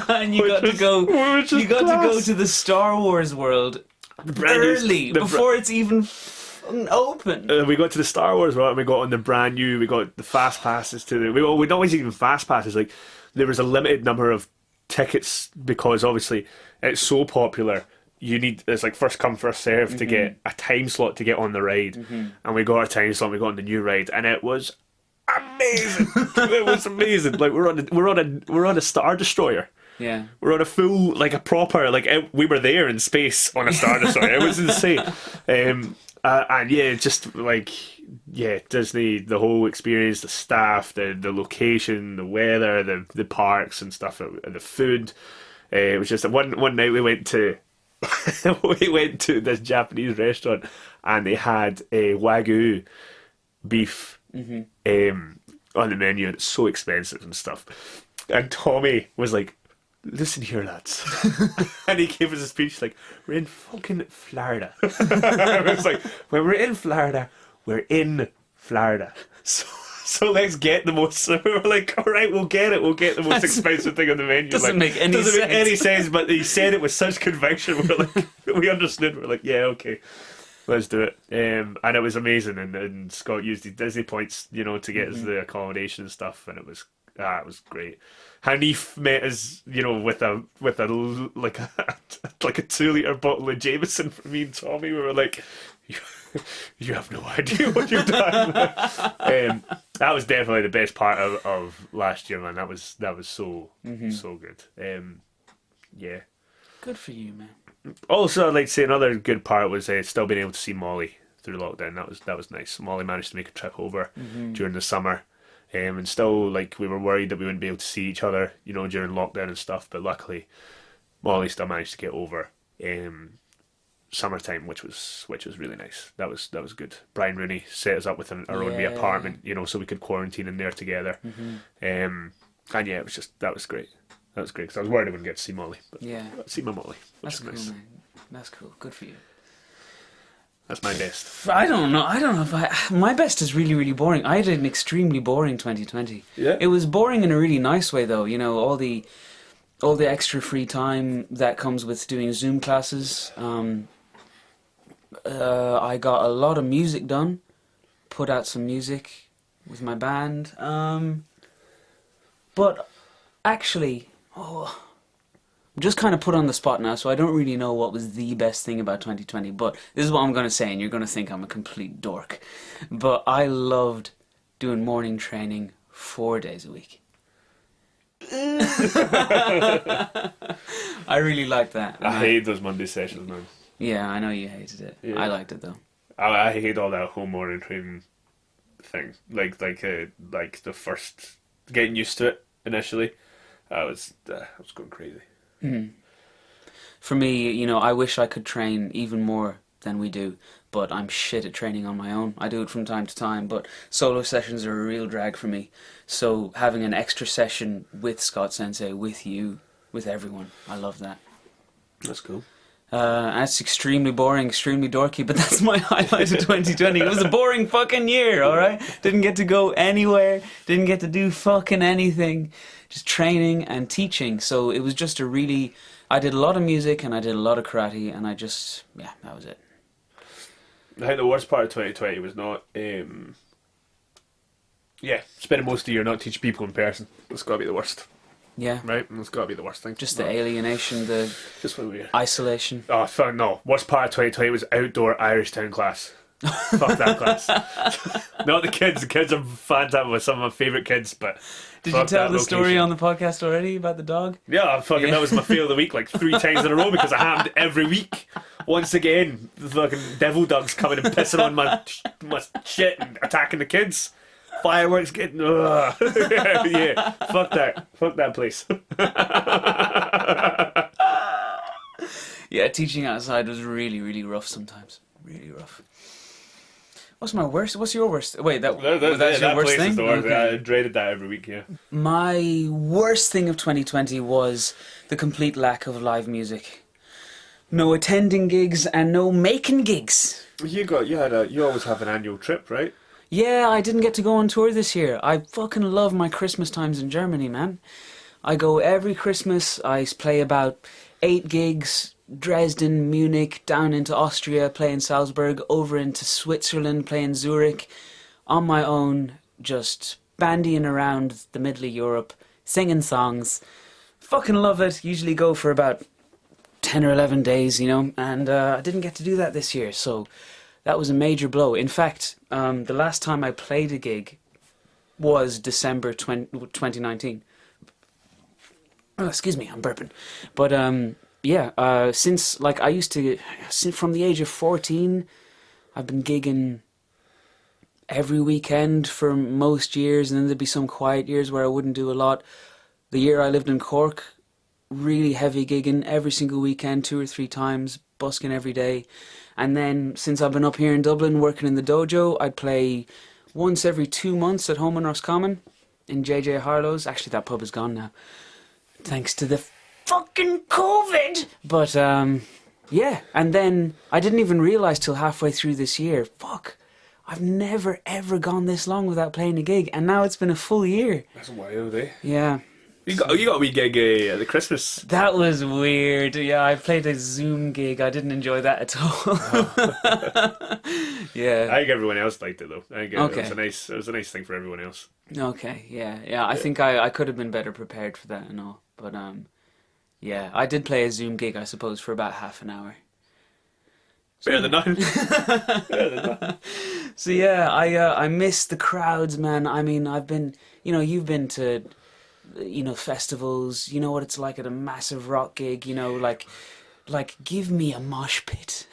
And you got to go to the Star Wars world early, before it's even open. We got to the Star Wars world, and we got on the brand new. We got the fast passes to the. We not even fast passes. Like there was a limited number of tickets because obviously it's so popular. It's like first come first serve to get a time slot to get on the ride, and we got our time slot. We got on the new ride, and it was amazing. It was amazing. Like we're on a Star Destroyer. Yeah, we're on a full a proper we were there in space on a Star Destroyer. It was insane. And yeah, just Disney, the whole experience, the staff, the location, the weather, the parks and stuff, the food. It was just one night we went to this Japanese restaurant, and they had a Wagyu beef on the menu, and it's so expensive and stuff. And Tommy was like, "Listen here, lads," and he gave us a speech like, "We're in fucking Florida." I was like, "When we're in Florida, we're in Florida. So let's get the most." So we were like, "All right, we'll get it. We'll get the most expensive thing on the menu." Doesn't make any sense. But he said it with such conviction. We're like, we understood. We're like, "Yeah, okay, let's do it." And it was amazing. And Scott used his Disney points, to get us the accommodation and stuff, and it was great. Hanif met us, with a like a 2-liter bottle of Jameson for me and Tommy. We were like, you have no idea what you've done. That was definitely the best part of last year, man. That was so good. Yeah. Good for you, man. Also, I'd like to say another good part was still being able to see Molly through lockdown. That was nice. Molly managed to make a trip over during the summer. And still, we were worried that we wouldn't be able to see each other, during lockdown and stuff. But luckily, Molly still managed to get over summertime, which was really nice. That was good. Brian Rooney set us up with our own wee apartment, so we could quarantine in there together. And yeah, that was great. That was great because I was worried I wouldn't get to see Molly. But yeah, I see my Molly. That's cool, nice. man. That's cool. Good for you. That's my best. I don't know. If my best is really, really boring. I had an extremely boring 2020. Yeah. It was boring in a really nice way, though. You know, all the extra free time that comes with doing Zoom classes. I got a lot of music done. Put out some music with my band. But actually, I'm just kind of put on the spot now, so I don't really know what was the best thing about 2020. But this is what I'm going to say, and you're going to think I'm a complete dork. But I loved doing morning training 4 days a week. I really liked that. I hate those Monday sessions, man. Yeah, I know you hated it. Yeah. I liked it though. I hate all that home morning training thing. Like the first getting used to it initially. I was going crazy. Mm. For me, you know, I wish I could train even more than we do, but I'm shit at training on my own. I do it from time to time, but solo sessions are a real drag for me. So having an extra session with Scott Sensei, with you, with everyone, I love that. That's cool. That's extremely boring, extremely dorky, but that's my highlight of 2020. It was a boring fucking year, alright? Didn't get to go anywhere, didn't get to do fucking anything, just training and teaching. So it was just I did a lot of music and I did a lot of karate, and that was it. I think the worst part of 2020 was not, spending most of the year not teaching people in person. That's got to be the worst. Yeah. Right? That's got to be the worst thing. Just the alienation, the just when we isolation. Oh, fuck no. Worst part of 2020 was outdoor Irish Town class. Fuck that class. Not the kids. The kids are fantastic with some of my favourite kids, but... Did you tell the story on the podcast already about the dog? Yeah, that was my fail of the week like 3 times in a row because it happened every week. Once again, the fucking devil dogs coming and pissing on my shit and attacking the kids. Fireworks getting... yeah, fuck that place. Yeah, teaching outside was really, really rough sometimes. Really rough. What's my worst? What's your worst? Wait, that's your worst thing? Okay. I dreaded that every week, yeah. My worst thing of 2020 was the complete lack of live music. No attending gigs and no making gigs. You always have an annual trip, right? Yeah, I didn't get to go on tour this year. I fucking love my Christmas times in Germany, man. I go every Christmas. I play about 8 gigs. Dresden, Munich, down into Austria, playing Salzburg, over into Switzerland, playing Zurich, on my own, just bandying around the middle of Europe, singing songs. Fucking love it. Usually go for about 10 or 11 days, you know, and I didn't get to do that this year, so that was a major blow. In fact, the last time I played a gig was December 2019. Oh, excuse me, I'm burping. But, since from the age of 14, I've been gigging every weekend for most years, and then there'd be some quiet years where I wouldn't do a lot. The year I lived in Cork, really heavy gigging every single weekend, 2 or 3 times, busking every day. And then since I've been up here in Dublin working in the dojo, I'd play once every 2 months at home in Roscommon in JJ Harlow's. Actually, that pub is gone now, thanks to the fucking COVID. But and then I didn't even realise till halfway through this year, I've never ever gone this long without playing a gig, and now it's been a full year. That's wild, eh? Yeah. You got a wee gig at the Christmas. That was weird. Yeah, I played a Zoom gig. I didn't enjoy that at all. Yeah. I think everyone else liked it though. I think Okay. it was a nice thing for everyone else. Okay, yeah. I think I could have been better prepared for that and all. But yeah, I did play a Zoom gig, I suppose, for about half an hour. Better than nothing. Better than nothing. So yeah, I miss the crowds, man. I mean, I've been, you've been to, festivals. You know what it's like at a massive rock gig. Like give me a mosh pit.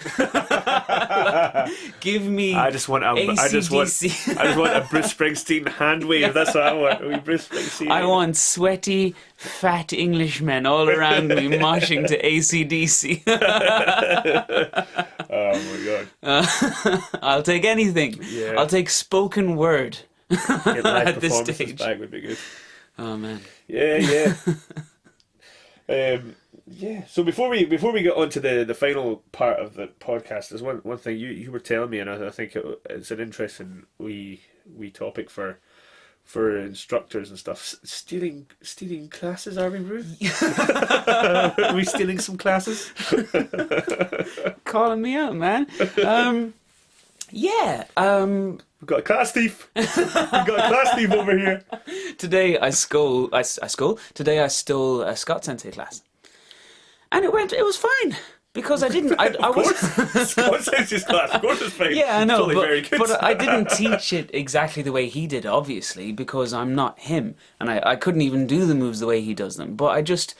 Give me. I just want a Bruce Springsteen hand wave. That's what I want. A wee Bruce Springsteen. I want sweaty, fat Englishmen all around me moshing to AC/DC. Oh my god. I'll take anything. Yeah. I'll take spoken word. Get live at this performances stage. back would be good. Oh man. Yeah. Yeah. So before we get on to the final part of the podcast, there's one thing you were telling me, and I think it's an interesting wee topic for instructors and stuff. Stealing classes, are we, Ruth? Are we stealing some classes? Calling me out, man. Yeah. We've got a class thief. We've got a class thief over here. Today I stole a Scott Sensei class, and it was fine because I didn't. I was Scott Sensei's class. Of course, it's fine. Yeah, I know, Totally very good. but I didn't teach it exactly the way he did, obviously, because I'm not him, and I couldn't even do the moves the way he does them. But I just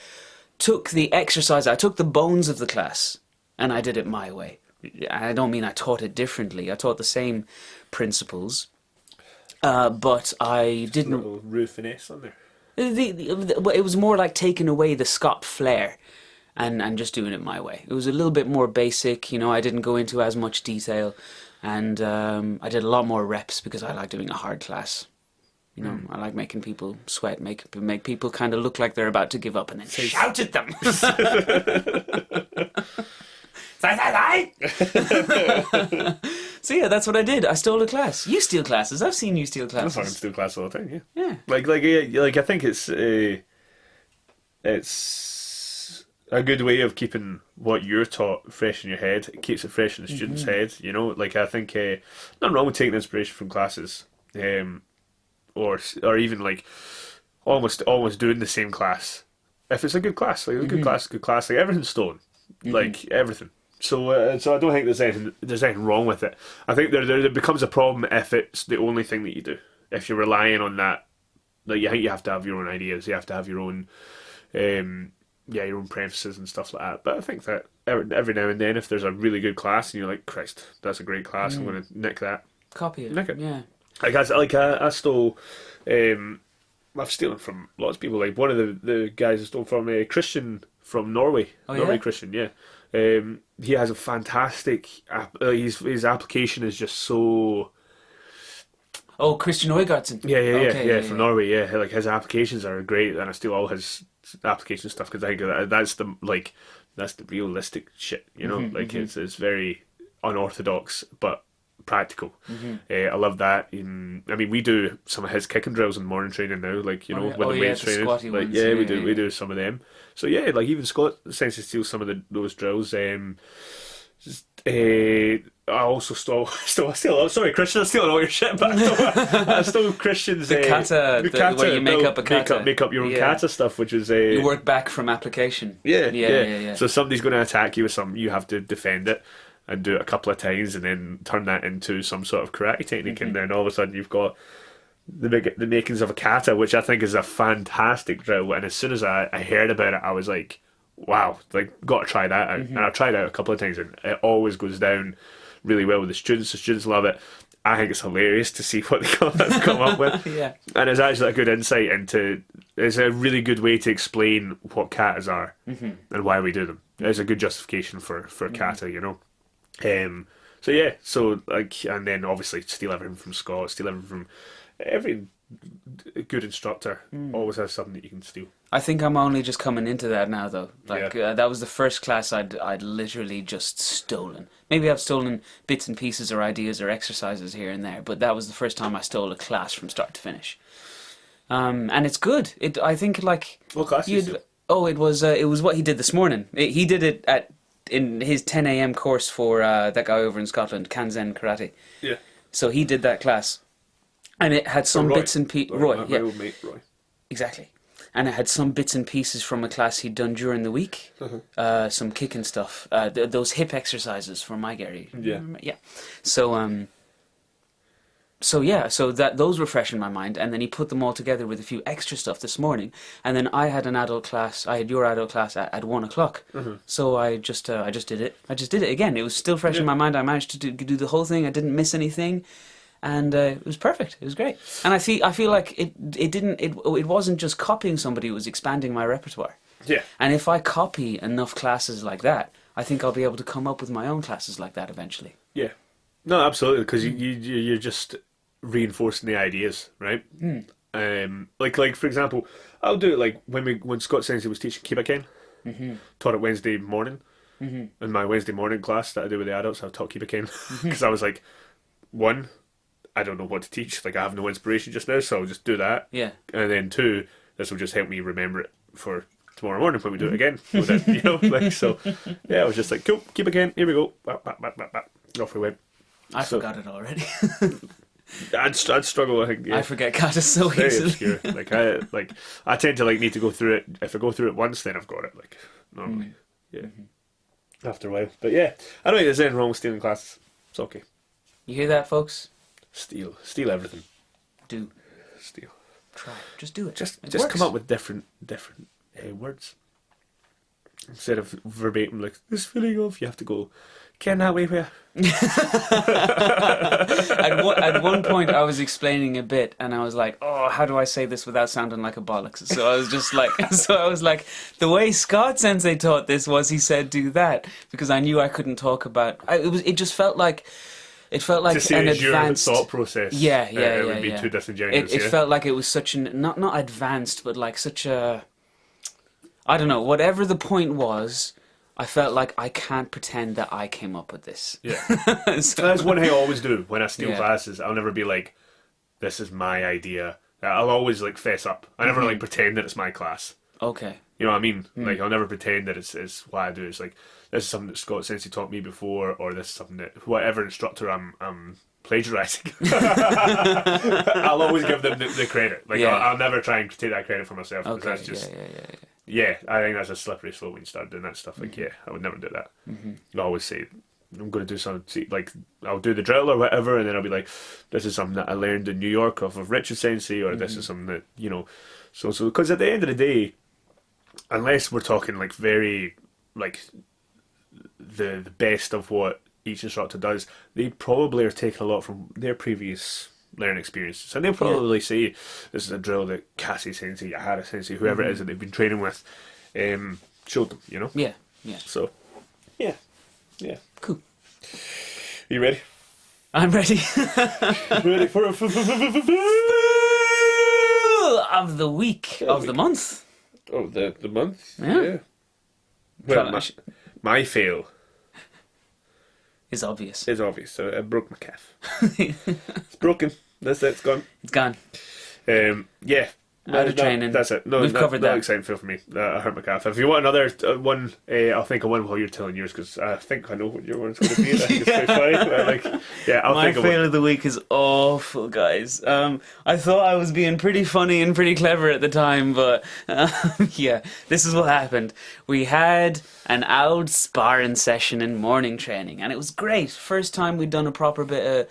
took the exercise. I took the bones of the class, and I did it my way. I don't mean I taught it differently. I taught the same principles, but I didn't. A little Ruth finesse on there. It was more like taking away the Scott flair and just doing it my way. It was a little bit more basic, I didn't go into as much detail, and I did a lot more reps because I like doing a hard class. I like making people sweat, make people kind of look like they're about to give up, and then shout at them. So yeah, that's what I did. I stole a class. You steal classes. I've seen you steal classes. I fucking steal classes all the time. Yeah. Like I think it's a good way of keeping what you're taught fresh in your head. It keeps it fresh in the student's head. Like I think nothing wrong with taking inspiration from classes, or even like almost doing the same class if it's a good class. Like a good class. Like everything's stolen. Like everything. So I don't think there's anything wrong with it. I think there becomes a problem if it's the only thing that you do. If you're relying on that, like I think you have to have your own ideas. You have to have your own, your own premises and stuff like that. But I think that every now and then, if there's a really good class and you're like, Christ, that's a great class, I'm going to nick that. Copy it. Nick it. Yeah. I stole. I've stolen from lots of people. Like one of the guys I stole from Christian from Norway. Oh, Norway yeah? Christian, yeah. He has a fantastic. His application is just so. Oh, Christian Øygarden. Yeah, from Norway. Yeah, like his applications are great, and I steal all his application stuff because I think that's the realistic shit. It's very unorthodox but practical. I love that. We do some of his kicking drills in morning training now, with the weights training. Squatty ones. We do some of them. So yeah, like even Scott Sensei steals some of those drills. I also stole. Sorry, Christian, I'm stealing all your shit, but I stole Christian's the kata, where you make up a kata, make up your own kata stuff, which is you work back from application. Yeah. So somebody's going to attack you with something, you have to defend it and do it a couple of times, and then turn that into some sort of karate technique, and then all of a sudden you've got the makings of a kata, which I think is a fantastic drill. And as soon as I heard about it, I was like, wow, like got to try that out. And I've tried it out a couple of times, and it always goes down really well with the students. The students love it. I think it's hilarious to see what they come up with. Yeah. And it's actually a good insight into. It's a really good way to explain what katas are and why we do them. It's a good justification for kata, and then obviously steal everything from Scott, steal everything from every good instructor. Always has something that you can steal. I think I'm only just coming into that now, though. That was the first class I'd literally just stolen. Maybe I've stolen bits and pieces or ideas or exercises here and there, but that was the first time I stole a class from start to finish. And it's good. I think like what class you steal? Oh, it was what he did this morning. He did it in his 10 a.m. course for that guy over in Scotland, Kanzen Karate. Yeah. So he did that class, and it had some bits and pieces. My old mate, Roy. Exactly. And it had some bits and pieces from a class he'd done during the week. Some kicking stuff. Those hip exercises for my Gary. Yeah. Yeah. So those were fresh in my mind, and then he put them all together with a few extra stuff this morning, and then I had your adult class at 1:00. So I just did it. I just did it again. It was still fresh in my mind. I managed to do the whole thing. I didn't miss anything, and it was perfect. It was great. And I feel like it wasn't just copying somebody. It was expanding my repertoire. Yeah. And if I copy enough classes like that, I think I'll be able to come up with my own classes like that eventually. Yeah. No, absolutely, because you're just reinforcing the ideas, right? Like for example, I'll do it like when Scott Sensei was teaching Kibaken. Taught it Wednesday morning. In my Wednesday morning class that I do with the adults, I taught Kibakane because I was like, one, I don't know what to teach. Like, I have no inspiration just now, so I'll just do that. Yeah. And then two, this will just help me remember it for tomorrow morning when we do it again. With it, you know, like, so yeah, I was just like, cool, Kibakane, here we go. Bap, bap, bap, bap, bap. Off we went. I forgot it already. I'd struggle. I think. Yeah. I forget kata so Very easily. obscure. I tend to need to go through it. If I go through it once, then I've got it. Like normally, yeah. After a while, but yeah, I don't think there's anything wrong with stealing classes. It's okay. You hear that, folks? Steal everything. Do. Steal. Try. Just do it. Just works. come up with different words instead of verbatim like this feeling of. You have to go. Ken that way where. At one point, I was explaining a bit, and I was like, "Oh, how do I say this without sounding like a bollocks?" So I was just like, the way Scott Sensei taught this was he said, "Do that," because I knew I couldn't talk about. It just felt like. It felt like to say an your advanced thought process. It would be too disingenuous. It felt like it was such an not advanced, but like such a. I don't know. Whatever the point was. I felt like I can't pretend that I came up with this. Yeah. So, That's one thing I always do when I steal classes. I'll never be like, this is my idea. I'll always like fess up. I never like pretend that it's my class. okay. You know what I mean? Like I'll never pretend that it's what I do. It's like, this is something that Scott Sensei taught me before, or this is something that whatever instructor I'm plagiarizing. I'll always give them the credit. Like I'll never try and take that credit for myself. Because Okay. that's just, Yeah. yeah, I think that's a slippery slope when you start doing that stuff. Like, I would never do that. I always say, I'm going to do something, like, I'll do the drill or whatever, and then I'll be like, this is something that I learned in New York off of Richard Sensei, or this is something that, you know, so, because at the end of the day, unless we're talking, like, very, like, the best of what each instructor does, they probably are taking a lot from their previous learning experiences, and they'll probably say this is a drill that Cassie Sensei, Yahara Sensei, whoever it is that they've been training with, showed them, you know. Yeah. So, yeah. Cool. Are you ready? I'm ready. Ready for of the week of the month. Oh, the month. Yeah. Well, my fail Is obvious. is obvious. So I broke my calf. It's broken. That's it. It's gone. It's gone. Yeah. Out of training. That's it. No, We've covered that. Exciting fail for me. I hurt my calf. If you want another one, I'll think of one while you're telling yours, because I think I know what your one's going to be. I think it's quite funny. I'll My think of fail one. of the week is awful, guys. I thought I was being pretty funny and pretty clever at the time, but yeah, this is what happened. We had an old sparring session in morning training, and it was great. First time we'd done a proper bit of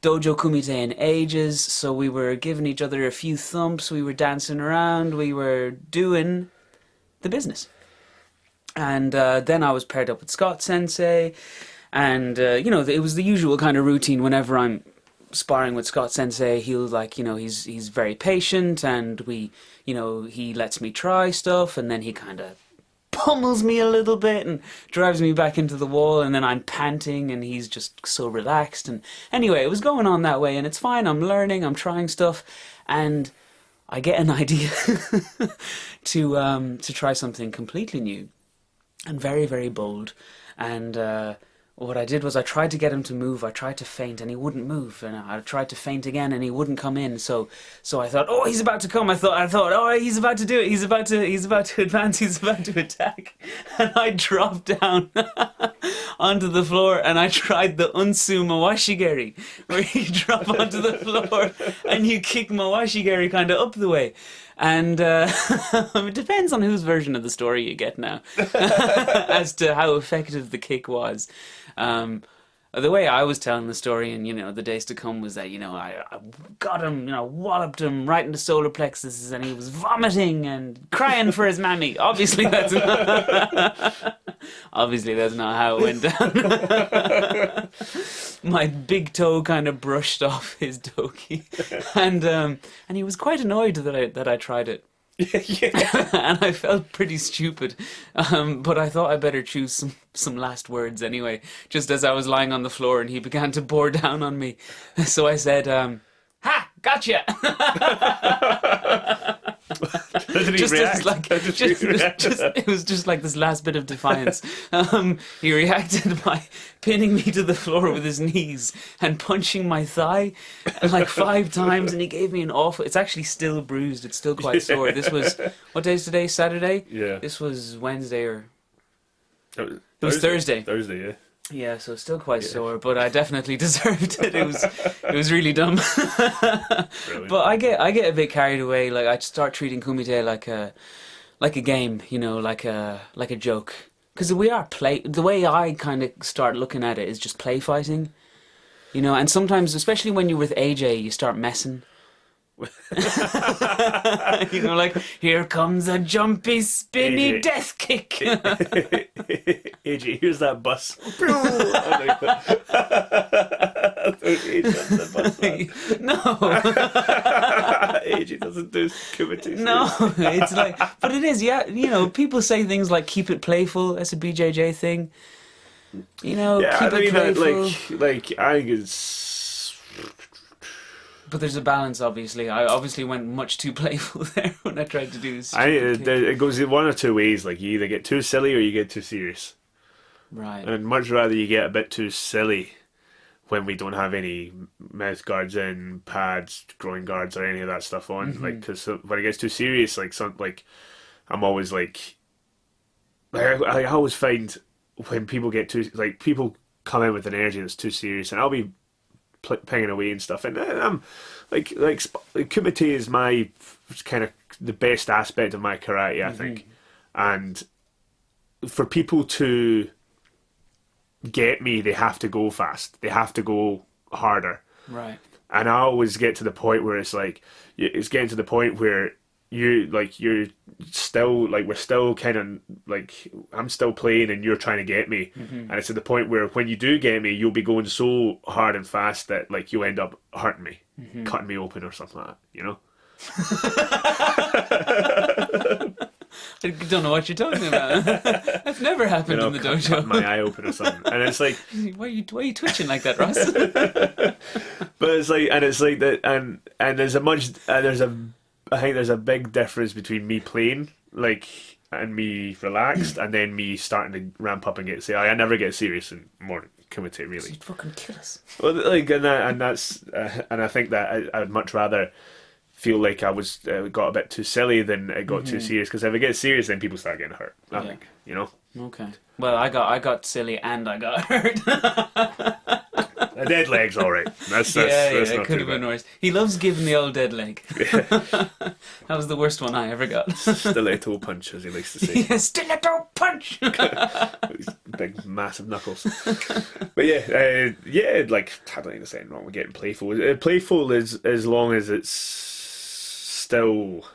dojo kumite in ages, so we were giving each other a few thumps, we were dancing around, we were doing the business. And then I was paired up with Scott Sensei, and it was the usual kind of routine. Whenever I'm sparring with Scott Sensei, he'll he's very patient, and he lets me try stuff, and then he kind of pummels me a little bit and drives me back into the wall, and then I'm panting and he's just so relaxed. And anyway, it was going on that way, and it's fine. I'm learning, I'm trying stuff, and I get an idea to try something completely new and very, very bold. And what I did was I tried to get him to move. I tried to feint, and he wouldn't move. And I tried to feint again, and he wouldn't come in. So I thought, oh, he's about to come. I thought, oh, he's about to do it. He's about to advance. He's about to attack. And I dropped down onto the floor, and I tried the unsu mawashigeri, where you drop onto the floor and you kick mawashigeri kind of up the way. And it depends on whose version of the story you get now as to how effective the kick was. The way I was telling the story in, the days to come was that, I got him, walloped him right in the solar plexus, and he was vomiting and crying for his mammy. Obviously that's not how it went down. My big toe kind of brushed off his doki, and he was quite annoyed that I tried it. And I felt pretty stupid, but I thought I better choose some last words anyway, just as I was lying on the floor and he began to bore down on me. So I said, ha, gotcha. did he just react? as like, How did he react? it was just like this last bit of defiance. He reacted by pinning me to the floor with his knees and punching my thigh like 5 times, and he gave me an awful. It's actually still bruised. It's still quite sore. This was, what day is today? Saturday. Yeah. This was Wednesday or. It was Thursday. Thursday, yeah. Yeah, so still quite sore, but I definitely deserved it. It was really dumb. But I get a bit carried away. Like I start treating kumite like a game, you know, like a joke. Because the way I kind of start looking at it is just play fighting, you know. And sometimes, especially when you're with AJ, you start messing. You know, like, here comes a jumpy, spinny AJ. death kick. AJ, here's that bus. No. AJ doesn't do kumite. No, it's like, but it is, yeah. You know, people say things like "keep it playful." That's a BJJ thing. You know, Yeah, keep I it mean, playful. like I think it's. But there's a balance, obviously. I obviously went much too playful there when I tried to do this. It goes in one or two ways. Like, you either get too silly or you get too serious. Right. And I'd much rather you get a bit too silly when we don't have any mouth guards in, pads, groin guards, or any of that stuff on. Like, because when it gets too serious, I'm always like, I always find when people get too, like, people come in with an energy that's too serious, and I'll be pinging away and stuff, and I'm like kumite is my kind of the best aspect of my karate, I think, and for people to get me, they have to go fast, they have to go harder, Right. and I always get to the point where it's getting to the point where you're still like, we're still kind of like, I'm still playing and you're trying to get me, and it's to the point where when you do get me, you'll be going so hard and fast that like you end up hurting me, cutting me open or something like that, you know. I don't know what you're talking about. That's never happened in the dojo. Cutting my eye open or something, and it's like, why are you twitching like that, Ross? but it's like that, and I think there's a big difference between me playing, like, and me relaxed, and then me starting to ramp up and I never get serious in more kumite, really. You'd fucking kill us. Well, like, and that's and I think that I'd much rather feel like I was got a bit too silly than it got too serious, because if it gets serious, then people start getting hurt. I think, you know. Okay. Well, I got silly and I got hurt. A dead leg's all right. That's it not could too have been bad. worse. He loves giving the old dead leg. That was the worst one I ever got. Stiletto punch, as he likes to say. Yeah, stiletto punch. These big, massive knuckles. But like, I don't think there's anything wrong with getting playful. Playful is as long as it's still.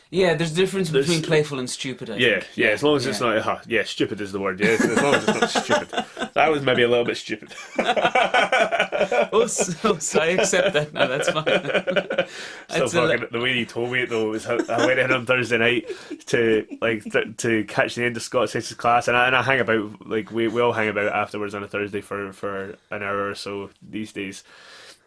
Yeah, there's a difference between playful and stupid, I think. Yeah, as long as it's not. Stupid is the word, yeah. As long as it's not stupid. That was maybe a little bit stupid. So I accept that now, that's fine. The way you told me it, though, was I went in on Thursday night to catch the end of Scott Six's class, and I hang about, like, we all hang about afterwards on a Thursday for an hour or so these days.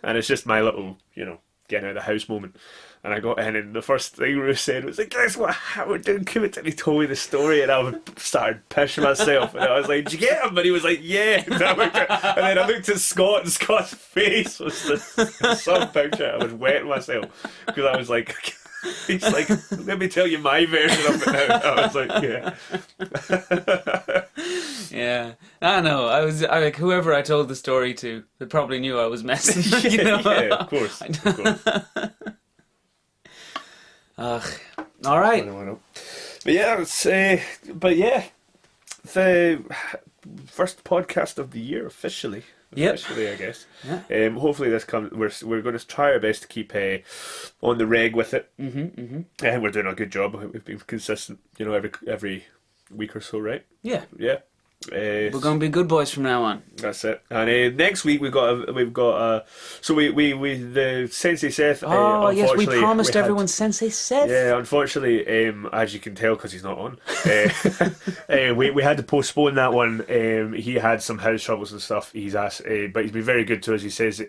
And it's just my little, getting out of the house moment. And I got in, and the first thing Ruth said was like, "Guess what? We're doing kumite." And he told me the story, and I started pissing myself. And I was like, "Did you get him?" And he was like, "Yeah." And then I looked at Scott, and Scott's face was some picture. I was wetting myself because I was like, he's like, "Let me tell you my version of it now." I was like, "Yeah." Yeah, I know. I like, whoever I told the story to, they probably knew I was messing. Yeah, of course. Ugh. All right. I know. But yeah, the first podcast of the year officially. Yep. Officially, I guess. Yeah. Hopefully this comes. We're going to try our best to keep on the reg with it. I think we're doing a good job. We've been consistent, every week or so, right? Yeah. Yeah. We're going to be good boys from now on. That's it. And next week the Sensei Seth. Oh yes, we unfortunately, promised had- everyone Sensei Seth. Yeah, unfortunately, as you can tell because he's not on, we had to postpone that one. He had some house troubles and stuff. He's asked, but he's been very good to us. He says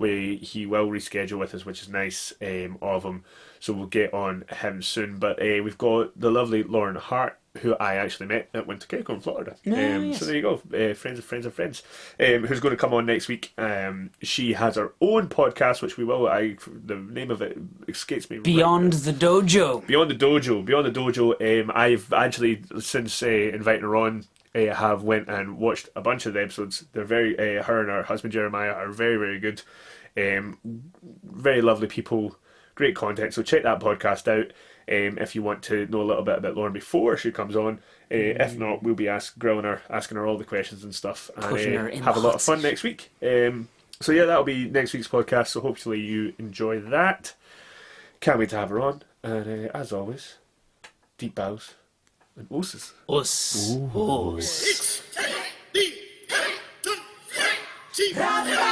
he will reschedule with us, which is nice of him. So we'll get on him soon. But we've got the lovely Lauren Hart, who I actually met at Winter Kangeiko in Florida. Yes. So there you go, friends of friends of friends, who's going to come on next week. She has her own podcast, which we will. The name of it escapes me. Beyond the Dojo. Beyond the Dojo. I've actually, since inviting her on, have went and watched a bunch of the episodes. They're very. Her and her husband Jeremiah are very, very good. Very lovely people. Great content. So check that podcast out. If you want to know a little bit about Lauren before she comes on. If not, we'll be asking her all the questions and stuff, and Pushing her in have a the lot hot of fun seat. next week. So yeah, that'll be next week's podcast. So hopefully you enjoy that. Can't wait to have her on. And as always, deep bows and ooses. Us. Us. It's